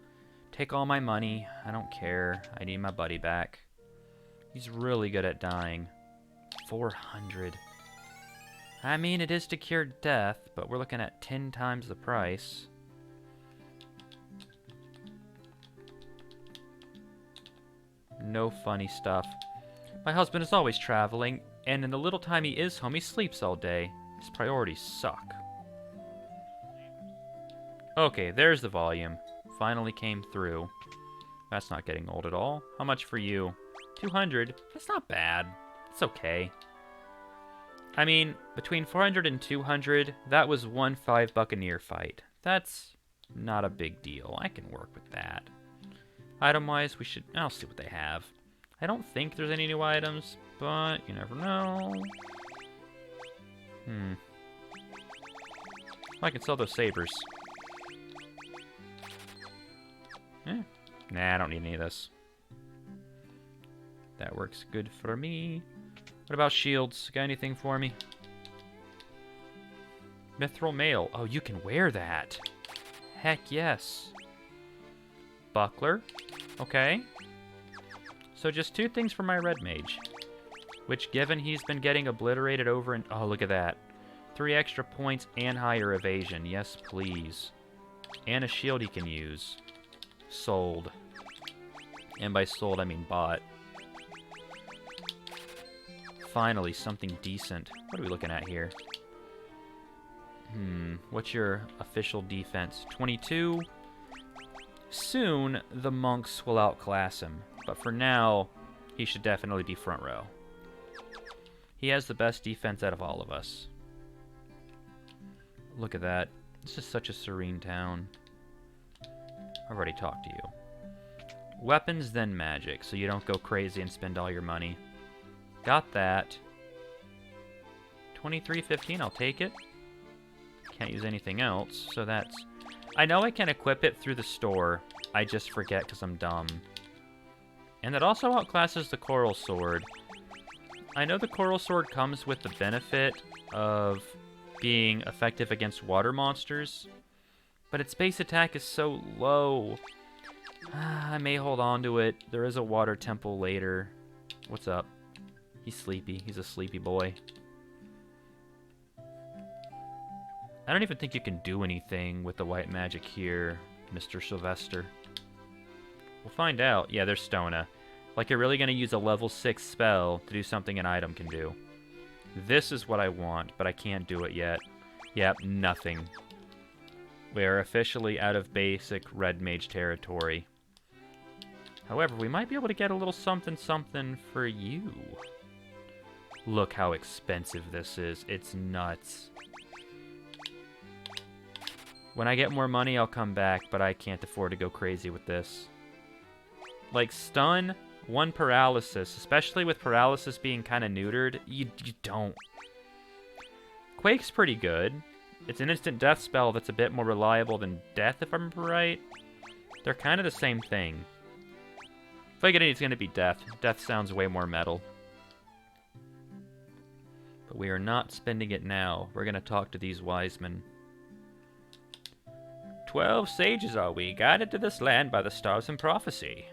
Take all my money. I don't care. I need my buddy back. He's really good at dying. 400. I mean, it is to cure death, but we're looking at 10 times the price. No funny stuff. My husband is always traveling, and in the little time he is home, he sleeps all day. His priorities suck. Okay, there's the volume. Finally came through. That's not getting old at all. How much for you? 200. That's not bad. It's okay. I mean, between 400 and 200, that was one 5 Buccaneer fight. That's not a big deal. I can work with that. Item-wise, I'll see what they have. I don't think there's any new items, but you never know. I can sell those sabers. Nah, I don't need any of this. That works good for me. What about shields? Got anything for me? Mithril mail. Oh, you can wear that. Heck yes. Buckler. Okay. So just 2 things for my red mage. Which, given he's been getting obliterated over and... Oh, look at that. 3 extra points and higher evasion. Yes, please. And a shield he can use. Sold. And by sold, I mean bought. Finally, something decent. What are we looking at here? What's your official defense? 22? Soon, the monks will outclass him. But for now, he should definitely be front row. He has the best defense out of all of us. Look at that. This is such a serene town. I've already talked to you. Weapons, then magic, so you don't go crazy and spend all your money. Got that. 2315, I'll take it. Can't use anything else, so that's... I know I can equip it through the store. I just forget because I'm dumb. And that also outclasses the Coral Sword. I know the Coral Sword comes with the benefit of being effective against water monsters, but its base attack is so low. I may hold on to it. There is a water temple later. What's up? He's sleepy. He's a sleepy boy. I don't even think you can do anything with the white magic here, Mr. Sylvester. We'll find out. Yeah, there's Stona. Like, you're really going to use a level 6 spell to do something an item can do. This is what I want, but I can't do it yet. Yep, nothing. We are officially out of basic red mage territory. However, we might be able to get a little something for you. Look how expensive this is. It's nuts. When I get more money, I'll come back, but I can't afford to go crazy with this. Like, stun, 1 paralysis, especially with paralysis being kind of neutered, you don't. Quake's pretty good. It's an instant death spell that's a bit more reliable than death, if I remember right. They're kind of the same thing. If I get any, it's going to be death. Death sounds way more metal. But we are not spending it now. We're going to talk to these wise men. 12 sages are we, guided to this land by the stars and prophecy.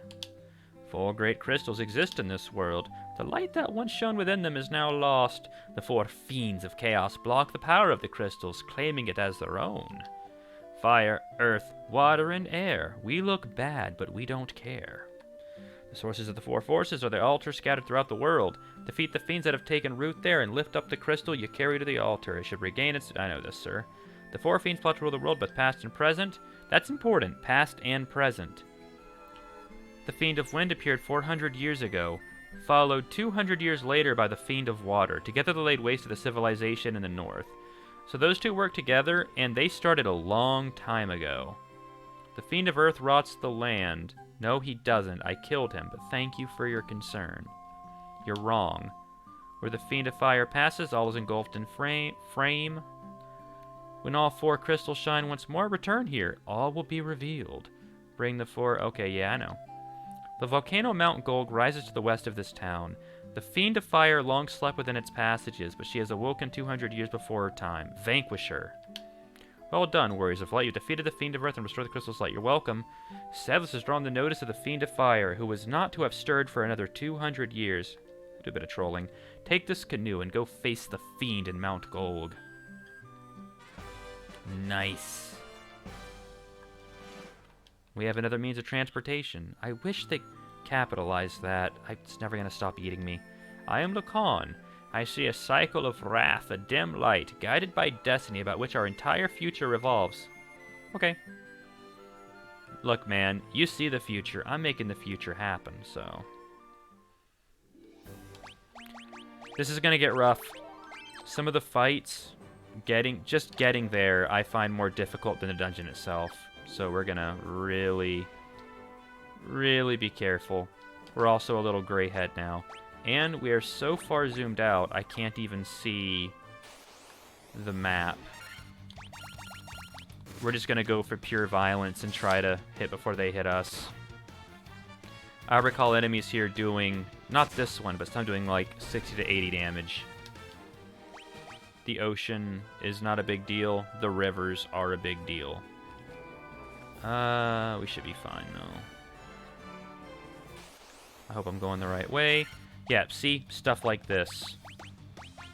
4 great crystals exist in this world. The light that once shone within them is now lost. The 4 fiends of chaos block the power of the crystals, claiming it as their own. Fire, earth, water, and air. We look bad, but we don't care. The sources of the 4 forces are the altars scattered throughout the world. Defeat the fiends that have taken root there and lift up the crystal you carry to the altar. It should regain its... I know this, sir. The 4 fiends plot to rule the world, both past and present. That's important, past and present. The Fiend of Wind appeared 400 years ago, followed 200 years later by the Fiend of Water. Together they laid waste to the civilization in the north. So those 2 work together, and they started a long time ago. The Fiend of Earth rots the land. No, he doesn't. I killed him, but thank you for your concern. You're wrong. Where the Fiend of Fire passes, all is engulfed in frame. When all 4 crystals shine once more, return here. All will be revealed. Bring the 4... Okay, yeah, I know. The volcano Mount Golg rises to the west of this town. The Fiend of Fire long slept within its passages, but she has awoken 200 years before her time. Vanquish her. Well done, warriors of light. You defeated the Fiend of Earth and restored the crystal's light. You're welcome. Sedlus has drawn the notice of the Fiend of Fire, who was not to have stirred for another 200 years. Do a bit of trolling. Take this canoe and go face the Fiend in Mount Golg. Nice. We have another means of transportation. I wish they capitalized that. It's never going to stop eating me. I am Lacan. I see a cycle of wrath, a dim light, guided by destiny about which our entire future revolves. Okay. Look, man, you see the future. I'm making the future happen, so... This is gonna get rough. Some of the fights, just getting there, I find more difficult than the dungeon itself. So we're gonna really, really be careful. We're also a little gray head now. And we are so far zoomed out, I can't even see the map. We're just gonna go for pure violence and try to hit before they hit us. I recall enemies here doing, not this one, but some doing like 60 to 80 damage. The ocean is not a big deal. The rivers are a big deal. We should be fine, though. I hope I'm going the right way. Yeah, see? Stuff like this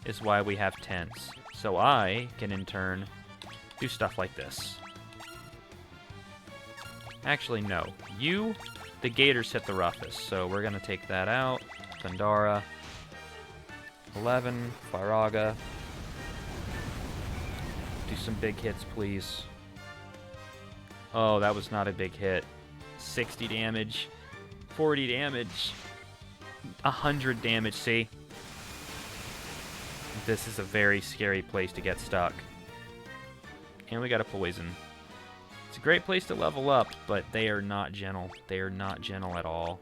is why we have tents. So I can, in turn, do stuff like this. Actually, no. The gators hit the roughest, so we're going to take that out. Thundara. 11. Faraga. Do some big hits, please. Oh, that was not a big hit. 60 damage. 40 damage. 100 damage, see? This is a very scary place to get stuck. And we got a poison. It's a great place to level up, but they are not gentle. They are not gentle at all.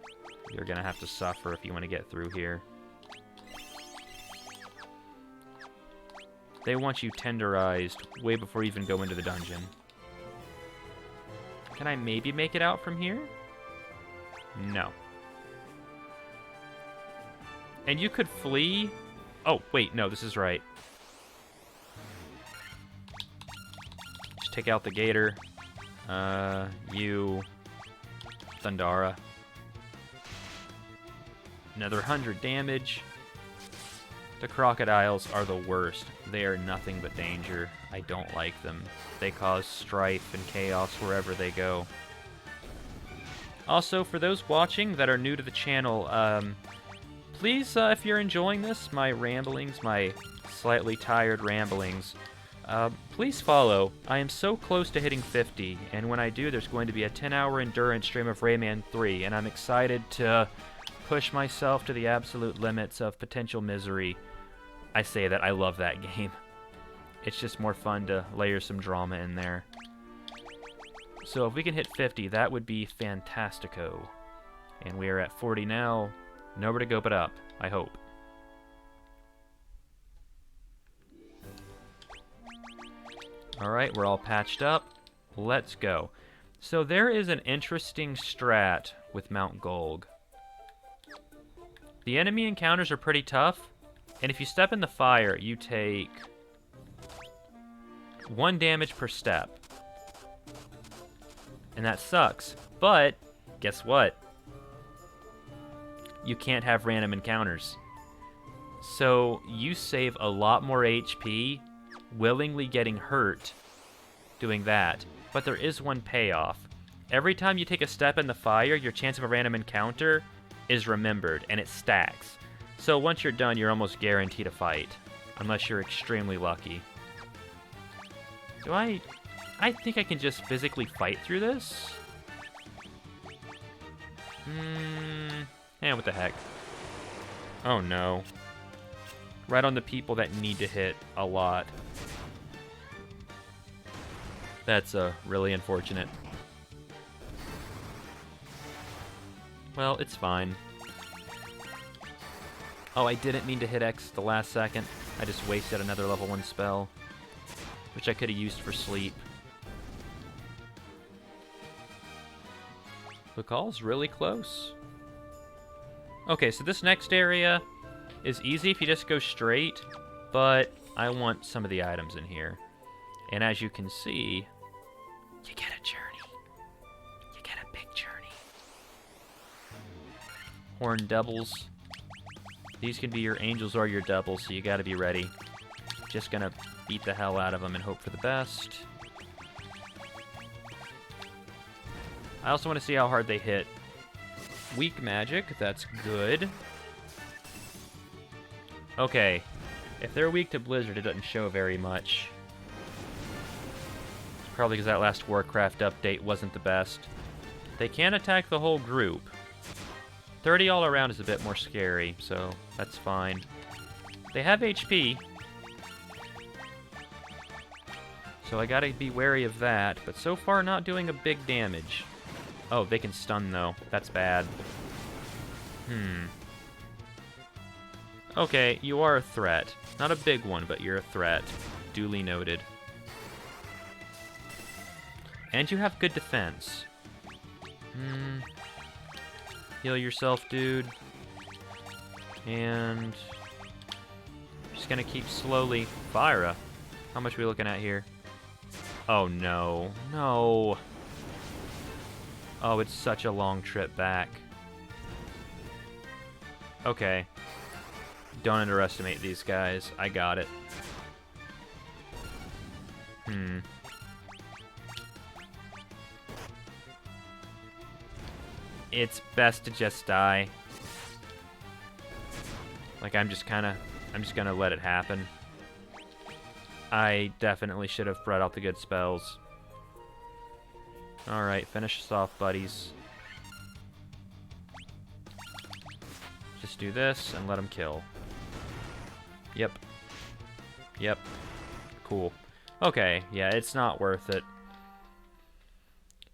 You're gonna have to suffer if you want to get through here. They want you tenderized way before you even go into the dungeon. Can I maybe make it out from here? No. And you could flee. Oh, wait, no, this is right. Just take out the gator. You... Thundara. Another 100 damage. The crocodiles are the worst. They are nothing but danger. I don't like them. They cause strife and chaos wherever they go. Also, for those watching that are new to the channel, please, if you're enjoying this, my ramblings, my slightly tired ramblings, please follow. I am so close to hitting 50, and when I do, there's going to be a 10-hour endurance stream of Rayman 3, and I'm excited to push myself to the absolute limits of potential misery. I say that, I love that game. It's just more fun to layer some drama in there. So if we can hit 50, that would be fantastico. And we are at 40 now. Nowhere to go but up, I hope. Alright, we're all patched up. Let's go. So there is an interesting strat with Mount Golg. The enemy encounters are pretty tough, and if you step in the fire, you take 1 damage per step. And that sucks. But, guess what? You can't have random encounters. So, you save a lot more HP willingly getting hurt doing that. But there is one payoff. Every time you take a step in the fire, your chance of a random encounter is remembered, and it stacks. So once you're done, you're almost guaranteed a fight. Unless you're extremely lucky. I think I can just physically fight through this? What the heck. Oh no. Right on the people that need to hit a lot. That's really unfortunate. Well, it's fine. Oh, I didn't mean to hit X the last second. I just wasted another level 1 spell, which I could have used for sleep. Bacall's really close. Okay, so this next area is easy if you just go straight, but I want some of the items in here. And as you can see, you get a journey. You get a big journey. Horned devils. These can be your angels or your devils, so you gotta be ready. Just gonna beat the hell out of them and hope for the best. I also want to see how hard they hit. Weak magic, that's good. Okay, if they're weak to Blizzard, it doesn't show very much. Probably because that last Warcraft update wasn't the best. They can attack the whole group. 30 all around is a bit more scary, so that's fine. They have HP, so I gotta be wary of that, but so far not doing a big damage. Oh, they can stun though. That's bad. Okay, you are a threat. Not a big one, but you're a threat. Duly noted. And you have good defense. Heal yourself, dude. And just gonna keep slowly. Fyra. How much are we looking at here? Oh no. No. Oh, it's such a long trip back. Okay. Don't underestimate these guys. I got it. It's best to just die. Like, I'm just gonna let it happen. I definitely should have brought out the good spells. Alright, finish us off, buddies. Just do this and let them kill. Yep. Yep. Cool. Okay, yeah, it's not worth it.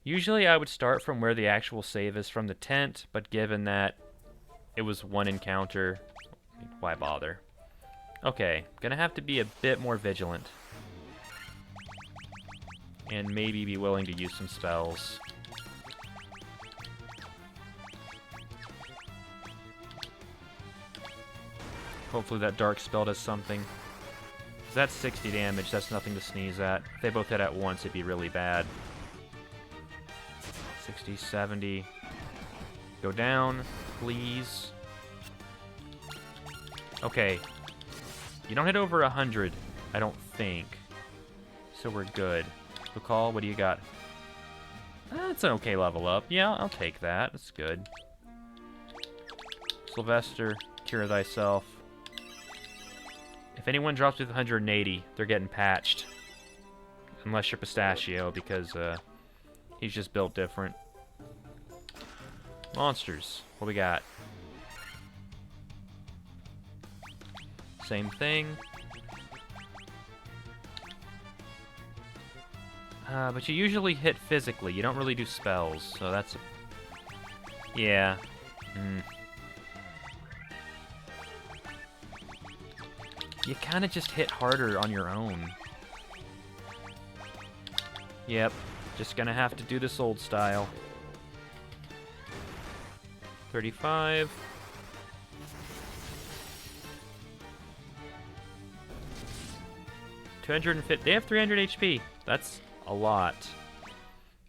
Usually I would start from where the actual save is from the tent, but given that it was one encounter, why bother? Okay, gonna have to be a bit more vigilant. And maybe be willing to use some spells. Hopefully that dark spell does something. 'Cause that's 60 damage, that's nothing to sneeze at. If they both hit at once, it'd be really bad. 60, 70. Go down, please. Okay. You don't hit over 100, I don't think. So we're good. Bukal, what do you got? That's an okay level up. Yeah, I'll take that. That's good. Sylvester, cure thyself. If anyone drops with 180, they're getting patched. Unless you're Pistachio, because he's just built different. Monsters. What we got? Same thing. But you usually hit physically. You don't really do spells, so that's... Yeah. You kind of just hit harder on your own. Yep. Just gonna have to do this old style. 35. $250. They have 300 HP. That's a lot.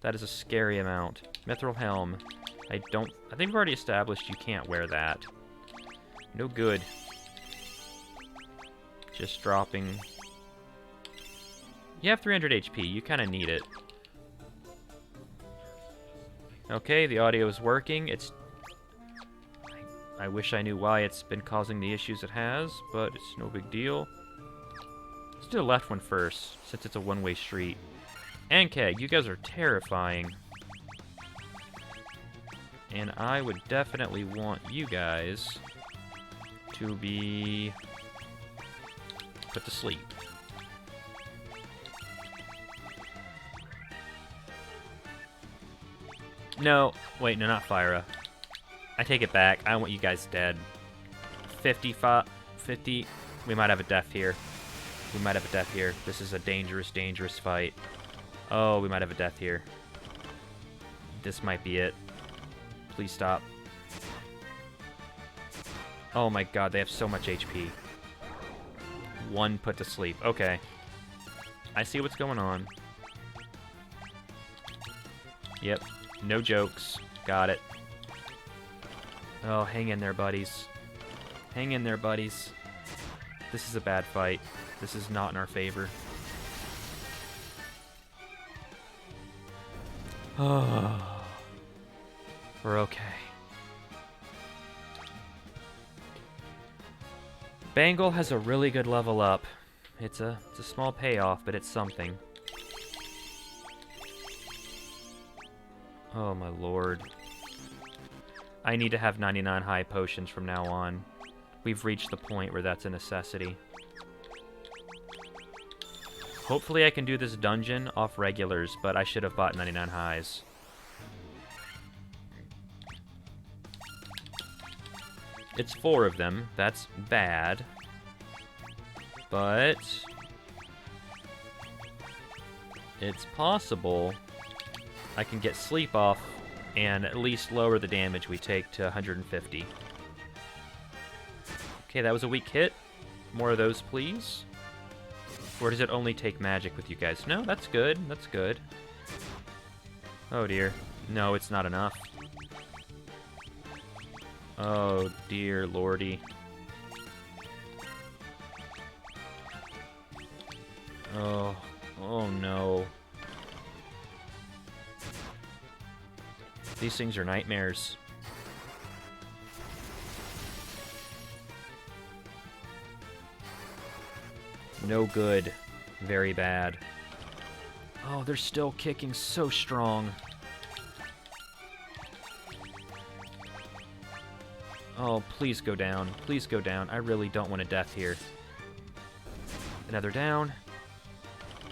That is a scary amount. Mithril Helm. I think we've already established you can't wear that. No good. Just dropping. You have 300 HP. You kind of need it. Okay, the audio is working. It's... I wish I knew why it's been causing the issues it has, but it's no big deal. Let's do the left one first, since it's a one-way street. And Keg, you guys are terrifying. And I would definitely want you guys to be put to sleep. No, wait, no, not Fyra. I take it back. I want you guys dead. 50. We might have a death here. We might have a death here. This is a dangerous, dangerous fight. Oh, we might have a death here. This might be it. Please stop. Oh my god, they have so much HP. One put to sleep. Okay. I see what's going on. Yep. No jokes. Got it. Oh, hang in there, buddies. Hang in there, buddies. This is a bad fight. This is not in our favor. Oh. We're okay. Bangle has a really good level up. It's a small payoff, but it's something. Oh my lord. I need to have 99 high potions from now on. We've reached the point where that's a necessity. Hopefully I can do this dungeon off regulars, but I should have bought 99 highs. It's 4 of them. That's bad. But it's possible I can get sleep off and at least lower the damage we take to 150. Okay, that was a weak hit. More of those, please. Or does it only take magic with you guys? No, that's good. That's good. Oh, dear. No, it's not enough. Oh, dear lordy. Oh, oh no. These things are nightmares. No good. Very bad. Oh, they're still kicking so strong. Oh, please go down. Please go down. I really don't want a death here. Another down.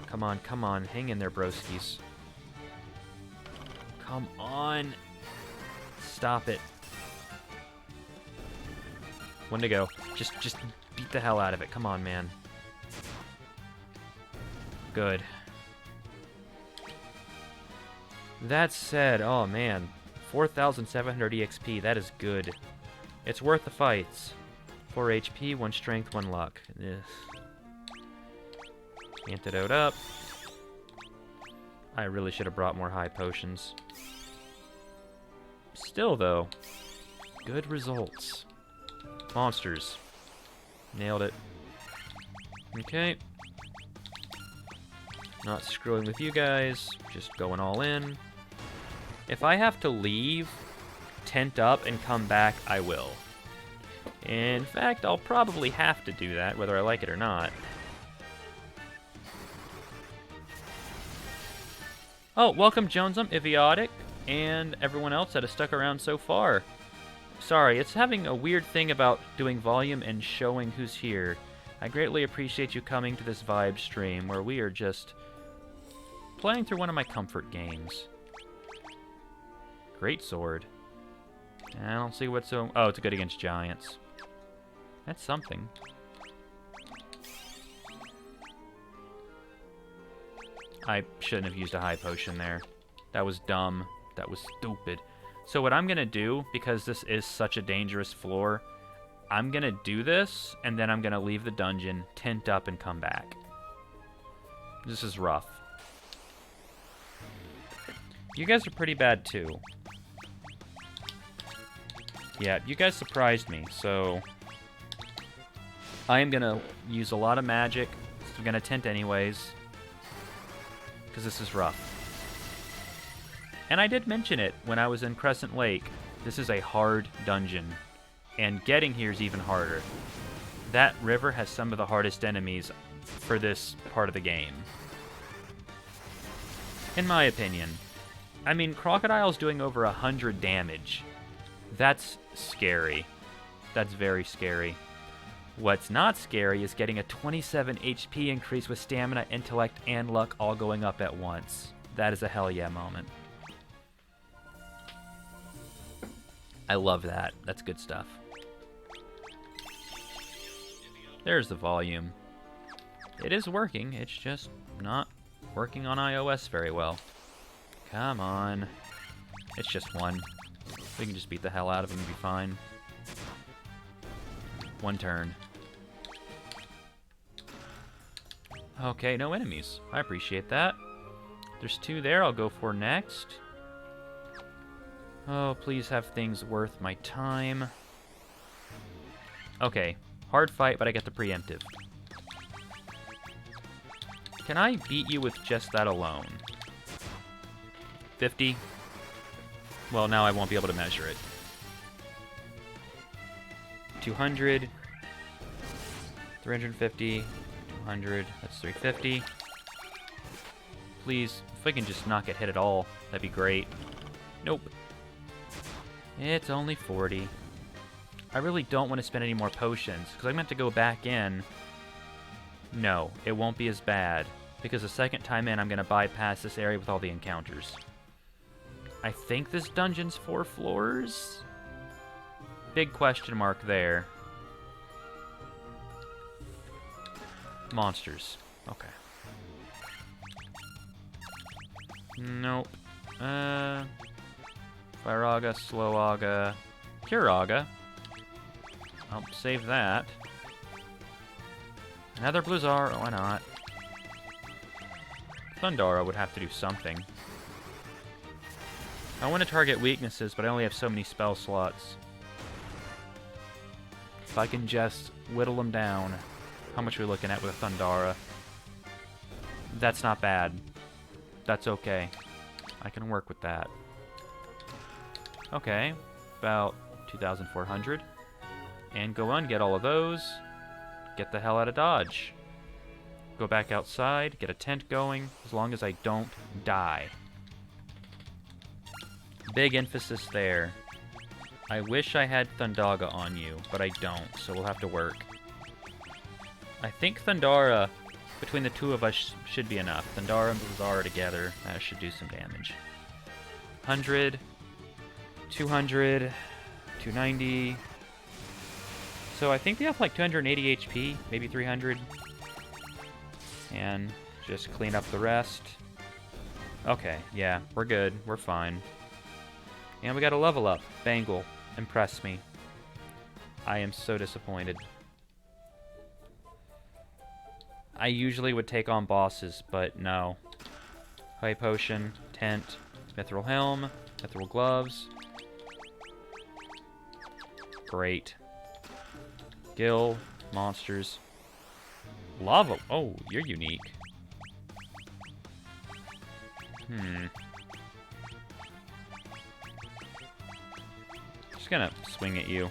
Come on, come on. Hang in there, broskies. Come on. Stop it. One to go. Just beat the hell out of it. Come on, man. Good. That said, oh man, 4,700 EXP, that is good. It's worth the fights. 4 HP, 1 strength, 1 luck. Ugh. Antidote up. I really should have brought more high potions. Still, though, good results. Monsters. Nailed it. Okay. Not screwing with you guys, just going all in. If I have to leave, tent up, and come back, I will. In fact, I'll probably have to do that, whether I like it or not. Oh, welcome Jonesum, Iviotic, and everyone else that has stuck around so far. Sorry, it's having a weird thing about doing volume and showing who's here. I greatly appreciate you coming to this vibe stream where we are just playing through one of my comfort games. Great sword. I don't see what's so... Oh, it's good against giants. That's something. I shouldn't have used a high potion there. That was dumb. That was stupid. So what I'm going to do, because this is such a dangerous floor, I'm going to do this, and then I'm going to leave the dungeon, tent up, and come back. This is rough. You guys are pretty bad, too. Yeah, you guys surprised me, so... I am going to use a lot of magic. I'm going to tent anyways. Because this is rough. And I did mention it when I was in Crescent Lake. This is a hard dungeon. And getting here is even harder. That river has some of the hardest enemies for this part of the game. In my opinion. I mean, Crocodile's doing over 100 damage. That's scary. That's very scary. What's not scary is getting a 27 HP increase with stamina, intellect, and luck all going up at once. That is a hell yeah moment. I love that. That's good stuff. There's the volume. It is working, it's just not working on iOS very well. Come on. It's just one. We can just beat the hell out of him and be fine. One turn. Okay, no enemies. I appreciate that. There's 2 there I'll go for next. Oh, please have things worth my time. Okay, hard fight, but I get the preemptive. Can I beat you with just that alone? 50? Well, now I won't be able to measure it. 200. 350. 200. That's 350. Please, if I can just not get hit at all, that'd be great. Nope. It's only 40. I really don't want to spend any more potions, because I'm going to have to go back in. No, it won't be as bad, because the second time in, I'm going to bypass this area with all the encounters. I think this dungeon's 4 floors? Big question mark there. Monsters. Okay. Nope. Fire-Aga, Slow-Aga, Pure-Aga. I'll save that. Another Blizzard, why not? Thundara would have to do something. I want to target weaknesses, but I only have so many spell slots. If I can just whittle them down. How much are we looking at with a Thundara? That's not bad. That's okay. I can work with that. Okay, about 2,400. And go on, get all of those. Get the hell out of Dodge. Go back outside, get a tent going, as long as I don't die. Big emphasis there. I wish I had Thundaga on you, but I don't, so we'll have to work. I think Thundara, between the two of us, should be enough. Thundara and Blizzara together, that should do some damage. 100, 200, 290. So I think they have like 280 HP, maybe 300. And just clean up the rest. Okay, yeah, we're good. We're fine. And we got a level up. Bangle, impress me. I am so disappointed. I usually would take on bosses, but no. High Potion, Tent, Mithril Helm, Mithril Gloves. Great. Gil, monsters. Lava. Oh, you're unique. Just gonna swing at you.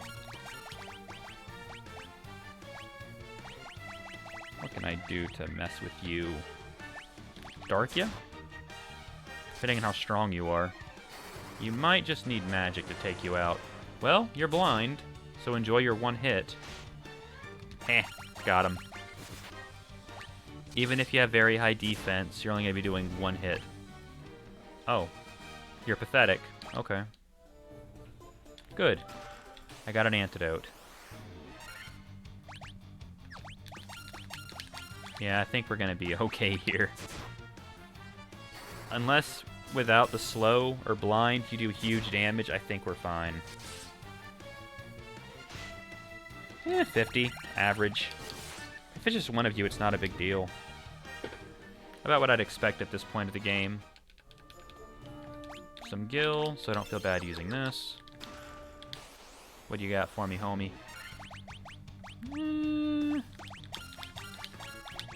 What can I do to mess with you? Dark ya? Depending on how strong you are. You might just need magic to take you out. Well, you're blind, so enjoy your one hit. Heh, got him. Even if you have very high defense, you're only going to be doing one hit. Oh. You're pathetic. Okay. Good. I got an antidote. Yeah, I think we're going to be okay here. Unless without the slow or blind you do huge damage, I think we're fine. 50. Average. If it's just one of you, it's not a big deal. About what I'd expect at this point of the game. Some Gil, so I don't feel bad using this. What do you got for me, homie?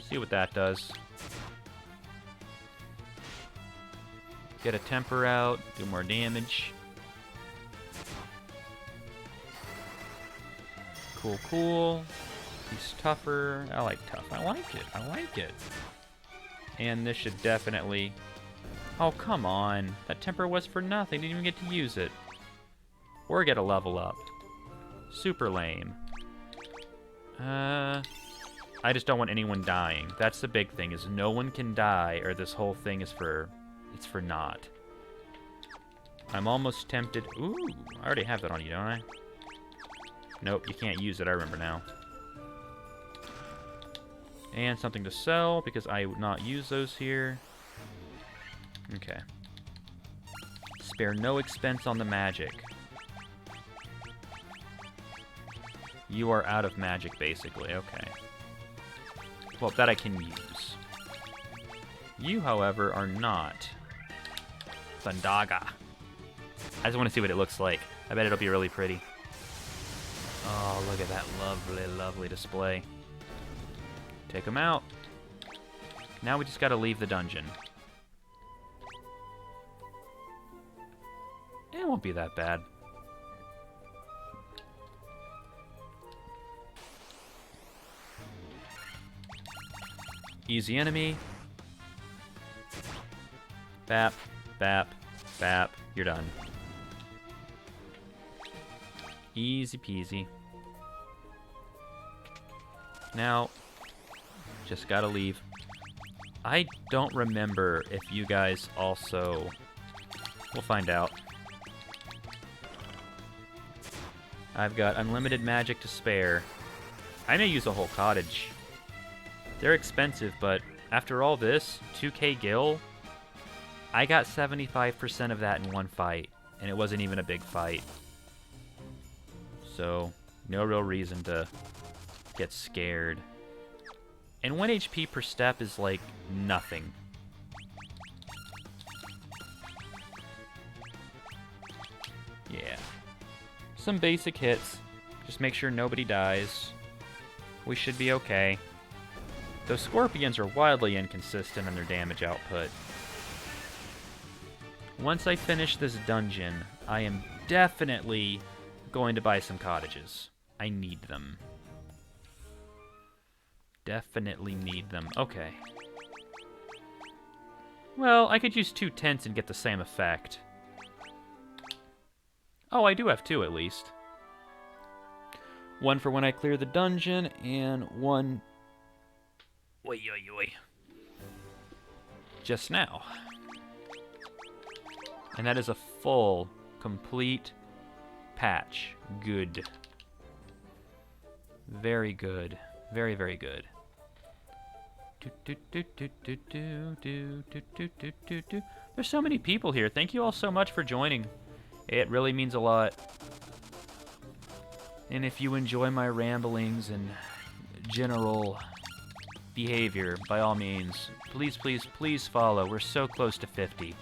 See what that does. Get a temper out, do more damage. Cool, cool. He's tougher. I like tough. I like it. I like it. And this should definitely... Oh, come on. That temper was for nothing. Didn't even get to use it. Or get a level up. Super lame. I just don't want anyone dying. That's the big thing, is no one can die, or this whole thing is for... It's for naught. I'm almost tempted... Ooh, I already have that on you, don't I? Nope, you can't use it. I remember now. And something to sell, because I would not use those here. Okay. Spare no expense on the magic. You are out of magic, basically. Okay. Well, that I can use. You, however, are not. Thundaga. I just want to see what it looks like. I bet it'll be really pretty. Oh, look at that lovely, lovely display. Take them out. Now we just gotta leave the dungeon. It won't be that bad. Easy enemy. Bap, bap, Bap, you're done. Easy peasy. Now, just gotta leave. I don't remember if you guys also... We'll find out. I've got unlimited magic to spare. I may use a whole cottage. They're expensive, but after all this, 2k gil, I got 75% of that in one fight, and it wasn't even a big fight. So, no real reason to get scared. And 1 HP per step is like nothing. Yeah. Some basic hits. Just make sure nobody dies. We should be okay. Those scorpions are wildly inconsistent in their damage output. Once I finish this dungeon, I am definitely going to buy some cottages. I need them. Definitely need them. Okay. Well, I could use 2 tents and get the same effect. Oh, I do have 2 at least. 1 for when I clear the dungeon, and 1... Oi, oi, oi. Just now. And that is a full, complete patch. Good. Very good. Very, very good. There's so many people here. Thank you all so much for joining. It really means a lot. And if you enjoy my ramblings and general behavior, by all means, please, please, please follow. We're so close to 50.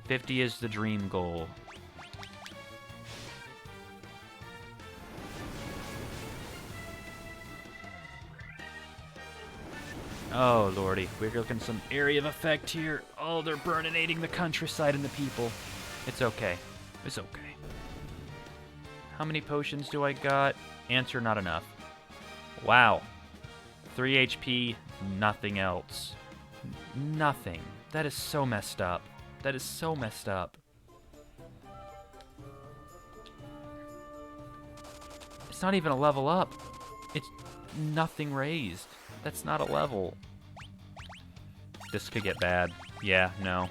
50 is the dream goal. Oh, lordy. We're looking some area of effect here. Oh, they're burninating the countryside and the people. It's okay. It's okay. How many potions do I got? Answer, not enough. Wow. 3 HP, nothing else. Nothing. That is so messed up. That is so messed up. It's not even a level up. It's nothing raised. That's not a level. This could get bad. Yeah, no.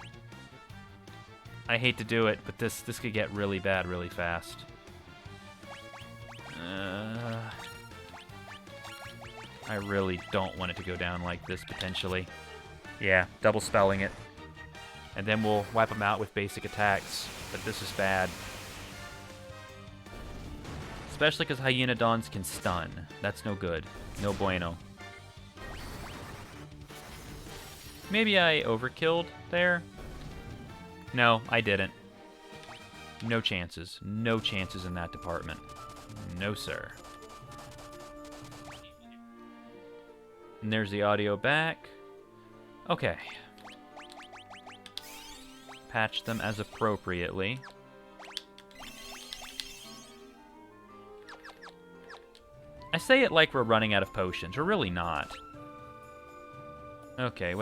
I hate to do it, but this could get really bad really fast. I really don't want it to go down like this, potentially. Yeah, double spelling it. And then we'll wipe them out with basic attacks. But this is bad. Especially because Hyenodons can stun. That's no good. No bueno. Maybe I overkilled there? No, I didn't. No chances. No chances in that department. No, sir. And there's the audio back. Okay. Patch them as appropriately. I say it like we're running out of potions. We're really not. Okay,